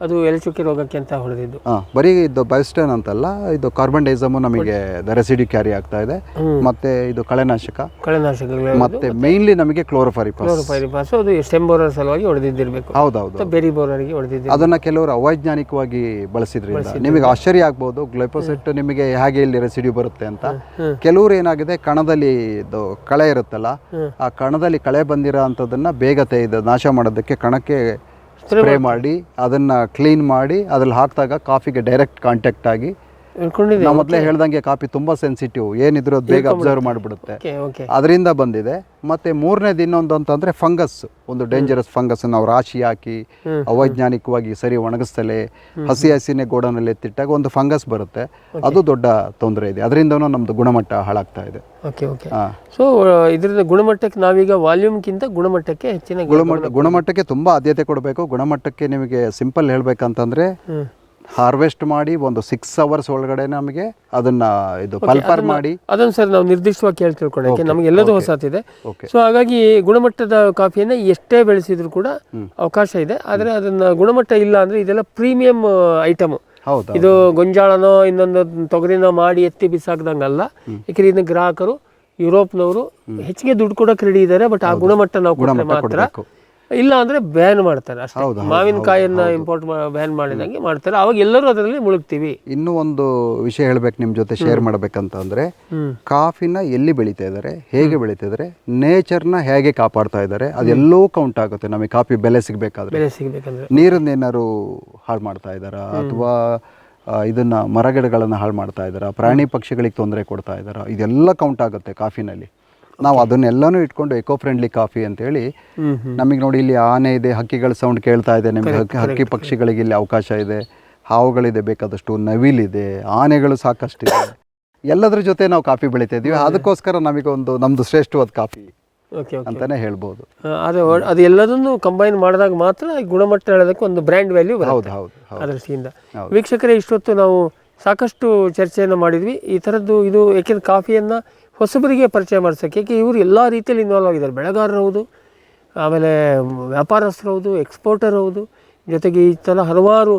ಅದು ಎಲೆಚುಕ್ಕೆ ರೋಗಕ್ಕೆ ಅಂತ ಹೊಡೆದಿದ್ದು. ಬರೀ ಇದು ಬಯೋಸ್ಟಾನ್ ಅಂತಲ್ಲ, ಇದು ಕಾರ್ಬನ್ಡೈಸಮ್ ನಮಗೆ ರೆಸಿಡಿ ಕ್ಯಾರಿ ಆಗ್ತಾ ಇದೆ. ಮತ್ತೆ ಇದು ಕಳೆನಾಶಕ ಮತ್ತೆ ಮೇನ್ಲಿ ನಮಗೆ ಕ್ಲೋರೋಫರಿಪಸ್ ಅದು ಸ್ಟೆಂಬೋರರ್ ಸಲುವಾಗಿ ಹೊಡೆದಿದ್ದಿರಬೇಕು. ಹೌದೌದು, ಬೆರಿ ಬೋರರ್ಗೆ ಹೊಡೆದಿದ್ದು. ಅದನ್ನ ಕೆಲವರು ಅವೈಜ್ಞಾನಿಕವಾಗಿ ಬಳಸಿದ್ರಿಂದ ನಿಮಗೆ ಆಶ್ಚರ್ಯ ಆಗ್ಬೋದು, ಗ್ಲೈಫೋಸೇಟ್ ನಿಮಗೆ ಹೇಗೆ ಇಲ್ಲಿ ರೆಸಿಡಿ ಬರುತ್ತೆ ಅಂತ. ಕೆಲವರು ಏನಾಗಿದೆ, ಕಣದಲ್ಲಿ ಇದು ಕಳೆ ಇರುತ್ತಲ್ಲ, ಆ ಕಣದಲ್ಲಿ ಕಳೆ ಬಂದಿರೋ ಅಂಥದ್ದನ್ನ ಬೇಗ ನಾಶ ಮಾಡೋದಕ್ಕೆ ಕಣಕ್ಕೆ ಸ್ಪ್ರೇ ಮಾಡಿ ಅದನ್ನ ಕ್ಲೀನ್ ಮಾಡಿ ಅದ್ರಲ್ಲಿ ಹಾಕಿದಾಗ ಕಾಫಿಗೆ ಡೈರೆಕ್ಟ್ ಕಾಂಟ್ಯಾಕ್ಟ್ ಆಗಿ, ನಾವು ಮೊದಲೇ ಹೇಳ್ದಂಗೆ ಕಾಫಿ ತುಂಬಾ ಸೆನ್ಸಿಟಿವ್, ಏನಿದ್ರು ಅದು ಬೇಗ ಅಬ್ಸರ್ವ್ ಮಾಡಿಬಿಡುತ್ತೆ, ಅದರಿಂದ ಬಂದಿದೆ. ಮತ್ತೆ ಮೂರನೇದು ಇನ್ನೊಂದು ಅಂತಂದ್ರೆ ಫಂಗಸ್, ಒಂದು ಡೇಂಜರಸ್ ಫಂಗಸ್ ನಾವು ರಾಶಿ ಹಾಕಿ ಅವೈಜ್ಞಾನಿಕವಾಗಿ ಸರಿ ಒಣಗಿಸ್ತಲೇ ಹಸಿನೇ ಗೋಡನಲ್ಲಿ ಎತ್ತಿಟ್ಟಾಗ ಒಂದು ಫಂಗಸ್ ಬರುತ್ತೆ, ಅದು ದೊಡ್ಡ ತೊಂದರೆ ಇದೆ. ಅದರಿಂದನೂ ನಮ್ದು ಗುಣಮಟ್ಟ ಹಾಳಾಗ್ತಾ ಇದೆ. ಸೊ ಇದರಿಂದ ಗುಣಮಟ್ಟಕ್ಕೆ ನಾವೀಗ ವಾಲ್ಯೂಮ್ಗಿಂತ ಗುಣಮಟ್ಟಕ್ಕೆ ಹೆಚ್ಚಿನ ಗುಣಮಟ್ಟಕ್ಕೆ ತುಂಬಾ ಆದ್ಯತೆ ಕೊಡಬೇಕು. ಗುಣಮಟ್ಟಕ್ಕೆ ನಿಮಗೆ ಸಿಂಪಲ್ ಹೇಳ್ಬೇಕಂತಂದ್ರೆ ಹಾರ್ವೆಸ್ಟ್ ಮಾಡಿ ಒಂದು 6 hours ಒಳಗಡೆ ನಮಗೆ ಅದನ್ನ ಇದು ಪಲ್ಪರ್ ಮಾಡಿ ಅದನ್ನು ಸರ್ ನಾವು ನಿರ್ದಿಷ್ಟವಾಗಿ ಕೇಳಿ ತಿಳ್ಕೊಳ್ಳೋಕೆ ನಮಗೆ ಎಲ್ಲದೂ ಹೊಸತಿದೆ. ಸೊ ಹಾಗಾಗಿ ಗುಣಮಟ್ಟದ ಕಾಫಿಯನ್ನು ಎಷ್ಟೇ ಬೆಳೆಸಿದ್ರು ಕೂಡ ಅವಕಾಶ ಇದೆ. ಆದರೆ ಅದನ್ನ ಗುಣಮಟ್ಟ ಇಲ್ಲ ಅಂದ್ರೆ ಇದೆಲ್ಲ ಪ್ರೀಮಿಯಂ ಐಟಮ್. ಇದು ಗೊಂಜಾಳನೋ ಇನ್ನೊಂದು ತೊಗರಿನೋ ಮಾಡಿ ಎತ್ತಿ ಬಿಸಾಕ್ದಂಗಲ್ಲ. ಯಾಕಂದ್ರೆ ಇದನ್ನ ಗ್ರಾಹಕರು ಯುರೋಪ್ನವರು ಹೆಚ್ಚಿಗೆ ದುಡ್ಡು ಕೊಡೋಕೆ ರೆಡಿ ಇದ್ದಾರೆ, ಬಟ್ ಆ ಗುಣಮಟ್ಟ ನಾವು ಕೊಟ್ಟರೆ ಮಾತ್ರ. ಇಲ್ಲ ಅಂದ್ರೆ ಬ್ಯಾನ್ ಮಾಡ್ತಾರೆ ಅಷ್ಟೇ. ಮಾವಿನಕಾಯಿಯನ್ನ ಇಂಪೋರ್ಟ್ ಬ್ಯಾನ್ ಮಾಡಿದಂಗೆ ಮಾಡ್ತಾರೆ, ಅವಾಗ ಎಲ್ಲರೂ ಅದರಲ್ಲಿ ಮುಳುಗ್ತೀವಿ. ಇನ್ನೂ ಒಂದು ವಿಷಯ ಹೇಳ್ಬೇಕು ನಿಮ್ಮ ಜೊತೆ ಶೇರ್ ಮಾಡ್ಬೇಕಂತ ಅಂದ್ರೆ, ಕಾಫಿನ ಎಲ್ಲಿ ಬೆಳೀತಾ ಇದ್ದಾರೆ, ಹೇಗೆ ಬೆಳೀತಾ ಇದ್ದಾರೆ, ನೇಚರ್ನ ಹೇಗೆ ಕಾಪಾಡ್ತಾ ಇದ್ದಾರೆ, ಅದೆಲ್ಲೋ ಕೌಂಟ್ ಆಗುತ್ತೆ. ನಮಗೆ ಕಾಫಿ ಬೆಲೆ ಸಿಗ್ಬೇಕಾದ್ರೆ ನೀರನ್ನ ಏನಾದ್ರು ಹಾಳು ಮಾಡ್ತಾ ಇದ್ದಾರಾ, ಅಥವಾ ಇದನ್ನ ಮರಗಿಡಗಳನ್ನ ಹಾಳು ಮಾಡ್ತಾ ಇದ್ದಾರಾ, ಪ್ರಾಣಿ ಪಕ್ಷಿಗಳಿಗೆ ತೊಂದರೆ ಕೊಡ್ತಾ ಇದ್ದಾರಾ, ಇದೆಲ್ಲ ಕೌಂಟ್ ಆಗುತ್ತೆ ಕಾಫಿನಲ್ಲಿ. ನಾವು ಅದನ್ನೆಲ್ಲನೂ ಇಟ್ಕೊಂಡು ಎಕೋ ಫ್ರೆಂಡ್ಲಿ ಕಾಫಿ ಅಂತೇಳಿ ನಮಗೆ ನೋಡಿ, ಇಲ್ಲಿ ಆನೆ ಇದೆ, ಹಕ್ಕಿಗಳ ಸೌಂಡ್ ಕೇಳ್ತಾ ಇದೆ, ನಿಮಗೆ ಹಕ್ಕಿ ಪಕ್ಷಿಗಳಿಗೆ ಇಲ್ಲಿ ಅವಕಾಶ ಇದೆ, ಹಾವುಗಳಿದೆ ಬೇಕಾದಷ್ಟು, ನವಿಲಿದೆ, ಆನೆಗಳು ಸಾಕಷ್ಟಿದೆ. ಎಲ್ಲದ್ರ ಜೊತೆ ನಾವು ಕಾಫಿ ಬೆಳಿತಾ ಇದೀವಿ. ಅದಕ್ಕೋಸ್ಕರ ನಮಗೆ ಒಂದು ನಮ್ದು ಶ್ರೇಷ್ಠವಾದ ಕಾಫಿ ಅಂತಾನೆ ಹೇಳ್ಬೋದು. ಅದು ಎಲ್ಲದನ್ನು ಕಂಬೈನ್ ಮಾಡಿದಾಗ ಮಾತ್ರ ಗುಣಮಟ್ಟ ಹೇಳೋದಕ್ಕೆ ಒಂದು ಬ್ರ್ಯಾಂಡ್ ವ್ಯಾಲ್ಯೂ ಬರುತ್ತೆ. ಅದ್ರ ದೃಷ್ಟಿಯಿಂದ ವೀಕ್ಷಕರೇ, ಇಷ್ಟೊತ್ತು ನಾವು ಸಾಕಷ್ಟು ಚರ್ಚೆಯನ್ನು ಮಾಡಿದ್ವಿ ಈ ಥರದ್ದು. ಇದು ಏಕೆಂದರೆ ಕಾಫಿಯನ್ನು ಹೊಸಬರಿಗೆ ಪರಿಚಯ ಮಾಡಿಸೋಕ್ಕೆ, ಏಕೆ ಇವರು ಎಲ್ಲ ರೀತಿಯಲ್ಲಿ ಇನ್ವಾಲ್ವ್ ಆಗಿದ್ದಾರೆ. ಬೆಳೆಗಾರರು ಹೌದು, ಆಮೇಲೆ ವ್ಯಾಪಾರಸ್ಥರು ಹೌದು, ಎಕ್ಸ್ಪೋರ್ಟರ್ ಹೌದು, ಜೊತೆಗೆ ಈ ಥರ ಹಲವಾರು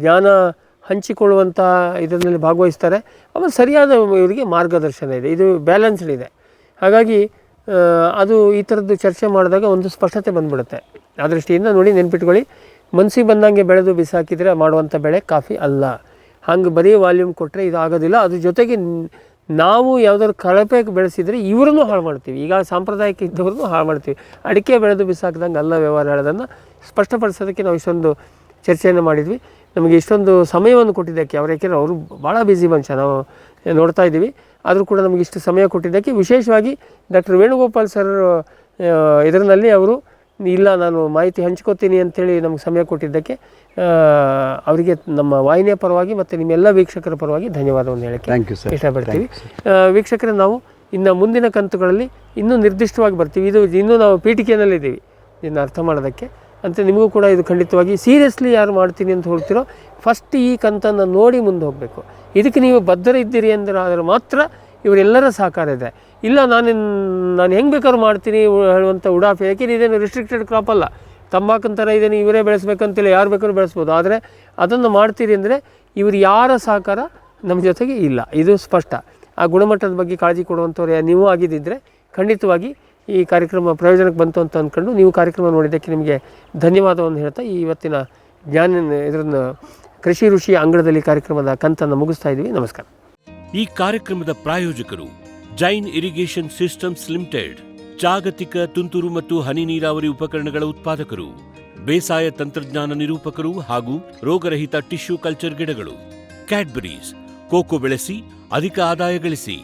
ಜ್ಞಾನ ಹಂಚಿಕೊಳ್ಳುವಂಥ ಇದರಲ್ಲಿ ಭಾಗವಹಿಸ್ತಾರೆ. ಆಮೇಲೆ ಸರಿಯಾದ ಇವರಿಗೆ ಮಾರ್ಗದರ್ಶನ ಇದೆ, ಇದು ಬ್ಯಾಲೆನ್ಸ್ಡ್ ಇದೆ. ಹಾಗಾಗಿ ಅದು ಈ ಥರದ್ದು ಚರ್ಚೆ ಮಾಡಿದಾಗ ಒಂದು ಸ್ಪಷ್ಟತೆ ಬಂದುಬಿಡುತ್ತೆ. ಆ ದೃಷ್ಟಿಯಿಂದ ನೋಡಿ, ನೆನ್ಪಿಟ್ಕೊಳ್ಳಿ, ಮನಸ್ಸಿಗೆ ಬಂದಂಗೆ ಬೆಳೆದು ಬಿಸಾಕಿದರೆ ಮಾಡುವಂಥ ಬೆಳೆ ಕಾಫಿ ಅಲ್ಲ. ಹಂಗೆ ಬರೀ ವಾಲ್ಯೂಮ್ ಕೊಟ್ಟರೆ ಇದು ಆಗೋದಿಲ್ಲ. ಅದ್ರ ಜೊತೆಗೆ ನಾವು ಯಾವುದಾದ್ರು ಕಳಪೆ ಬೆಳೆಸಿದರೆ ಇವರನ್ನು ಹಾಳು ಮಾಡ್ತೀವಿ. ಈಗ ಸಾಂಪ್ರದಾಯಿಕ ಇದ್ದವ್ರನ್ನೂ ಹಾಳು ಮಾಡ್ತೀವಿ. ಅಡಿಕೆ ಬೆಳೆದು ಬಿಸಾಕಿದಂಗೆ ಅಲ್ಲ ವ್ಯವಹಾರ ಹೇಳೋದನ್ನು ಸ್ಪಷ್ಟಪಡಿಸೋದಕ್ಕೆ ನಾವು ಇಷ್ಟೊಂದು ಚರ್ಚೆಯನ್ನು ಮಾಡಿದ್ವಿ. ನಮಗೆ ಇಷ್ಟೊಂದು ಸಮಯವನ್ನು ಕೊಟ್ಟಿದ್ದಕ್ಕೆ ಅವ್ರು, ಯಾಕೆಂದರೆ ಅವರು ಭಾಳ ಬ್ಯುಸಿ ಮನುಷ್ಯ, ನಾವು ನೋಡ್ತಾ ಇದ್ದೀವಿ. ಆದರೂ ಕೂಡ ನಮಗೆ ಇಷ್ಟು ಸಮಯ ಕೊಟ್ಟಿದ್ದಕ್ಕೆ ವಿಶೇಷವಾಗಿ ಡಾಕ್ಟರ್ ವೇಣುಗೋಪಾಲ್ ಸರ್ ಇದರಲ್ಲಿ ಅವರು ಇಲ್ಲ ನಾನು ಮಾಹಿತಿ ಹಂಚ್ಕೋತೀನಿ ಅಂಥೇಳಿ ನಮಗೆ ಸಮಯ ಕೊಟ್ಟಿದ್ದಕ್ಕೆ ಅವರಿಗೆ ನಮ್ಮ ವಾಹಿನಿಯ ಪರವಾಗಿ ಮತ್ತು ನಿಮ್ಮೆಲ್ಲ ವೀಕ್ಷಕರ ಪರವಾಗಿ ಧನ್ಯವಾದವನ್ನು ಹೇಳೋಕ್ಕೆ ಇಷ್ಟಪಡ್ತೀವಿ. ವೀಕ್ಷಕರೇ, ನಾವು ಇನ್ನು ಮುಂದಿನ ಕಂತುಗಳಲ್ಲಿ ಇನ್ನೂ ನಿರ್ದಿಷ್ಟವಾಗಿ ಬರ್ತೀವಿ. ಇದು ಇನ್ನೂ ನಾವು ಪೀಠಿಕೆಯಲ್ಲಿದ್ದೀವಿ ಇದನ್ನು ಅರ್ಥ ಮಾಡೋದಕ್ಕೆ ಅಂತ. ನಿಮಗೂ ಕೂಡ ಇದು ಖಂಡಿತವಾಗಿ ಸೀರಿಯಸ್ಲಿ ಯಾರು ಮಾಡ್ತೀನಿ ಅಂತ ಹೇಳ್ತಿರೋ ಫಸ್ಟ್ ಈ ಕಂತನ್ನು ನೋಡಿ ಮುಂದೆ ಹೋಗಬೇಕು. ಇದಕ್ಕೆ ನೀವು ಬದ್ಧರಿದ್ದೀರಿ ಅಂದರೆ ಆದರೆ ಮಾತ್ರ ಇವರೆಲ್ಲರ ಸಹಕಾರ ಇದೆ. ಇಲ್ಲ ನಾನು ಹೆಂಗೆ ಬೇಕಾದ್ರೂ ಮಾಡ್ತೀನಿ ಹೇಳುವಂಥ ಉಡಾಫೆ, ಯಾಕೆಂದ್ರೆ ಇದೇನು ರಿಸ್ಟ್ರಿಕ್ಟೆಡ್ ಕ್ರಾಪ್ ಅಲ್ಲ, ತಂಬಾಕಂತರ ಇದೇನು ಇವರೇ ಬೆಳೆಸ್ಬೇಕಂತಿಲ್ಲ, ಯಾರು ಬೇಕಾದ್ರೂ ಬೆಳೆಸ್ಬೋದು. ಆದರೆ ಅದನ್ನು ಮಾಡ್ತೀರಿ ಅಂದರೆ ಇವರು ಯಾರ ಸಹಕಾರ ನಮ್ಮ ಜೊತೆಗೆ ಇಲ್ಲ, ಇದು ಸ್ಪಷ್ಟ. ಆ ಗುಣಮಟ್ಟದ ಬಗ್ಗೆ ಕಾಳಜಿ ಕೊಡುವಂಥವ್ರು ನೀವು ಆಗಿದ್ದಿದ್ದರೆ ಖಂಡಿತವಾಗಿ ಈ ಕಾರ್ಯಕ್ರಮ ಪ್ರಯೋಜನಕ್ಕೆ ಬಂತು ಅಂತ ಅಂದ್ಕೊಂಡು ನೀವು ಕಾರ್ಯಕ್ರಮ ನೋಡಿದ್ದಕ್ಕೆ ನಿಮಗೆ ಧನ್ಯವಾದವನ್ನು ಹೇಳ್ತಾ ಈ ಇವತ್ತಿನ ಇದನ್ನು ಕೃಷಿ ಋಷಿ ಅಂಗಳದಲ್ಲಿ ಕಾರ್ಯಕ್ರಮದ ಕಂತನ್ನು ಮುಗಿಸ್ತಾ ಇದ್ದೀವಿ. ನಮಸ್ಕಾರ. ಈ ಕಾರ್ಯಕ್ರಮದ ಪ್ರಾಯೋಜಕರು ಜೈನ್ ಇರಿಗೇಷನ್ ಸಿಸ್ಟಮ್ಸ್ ಲಿಮಿಟೆಡ್, ಜಾಗತಿಕ ತುಂತುರು ಮತ್ತು ಹನಿ ನೀರಾವರಿ ಉಪಕರಣಗಳ ಉತ್ಪಾದಕರು, ಬೇಸಾಯ ತಂತ್ರಜ್ಞಾನ ನಿರೂಪಕರು ಹಾಗೂ ರೋಗರಹಿತ ಟಿಶ್ಯೂ ಕಲ್ಚರ್ ಗಿಡಗಳು. ಕ್ಯಾಡ್ಬರೀಸ್, ಕೋಕೋ ಬೆಳೆಸಿ ಅಧಿಕ ಆದಾಯ ಗಳಿಸಿ.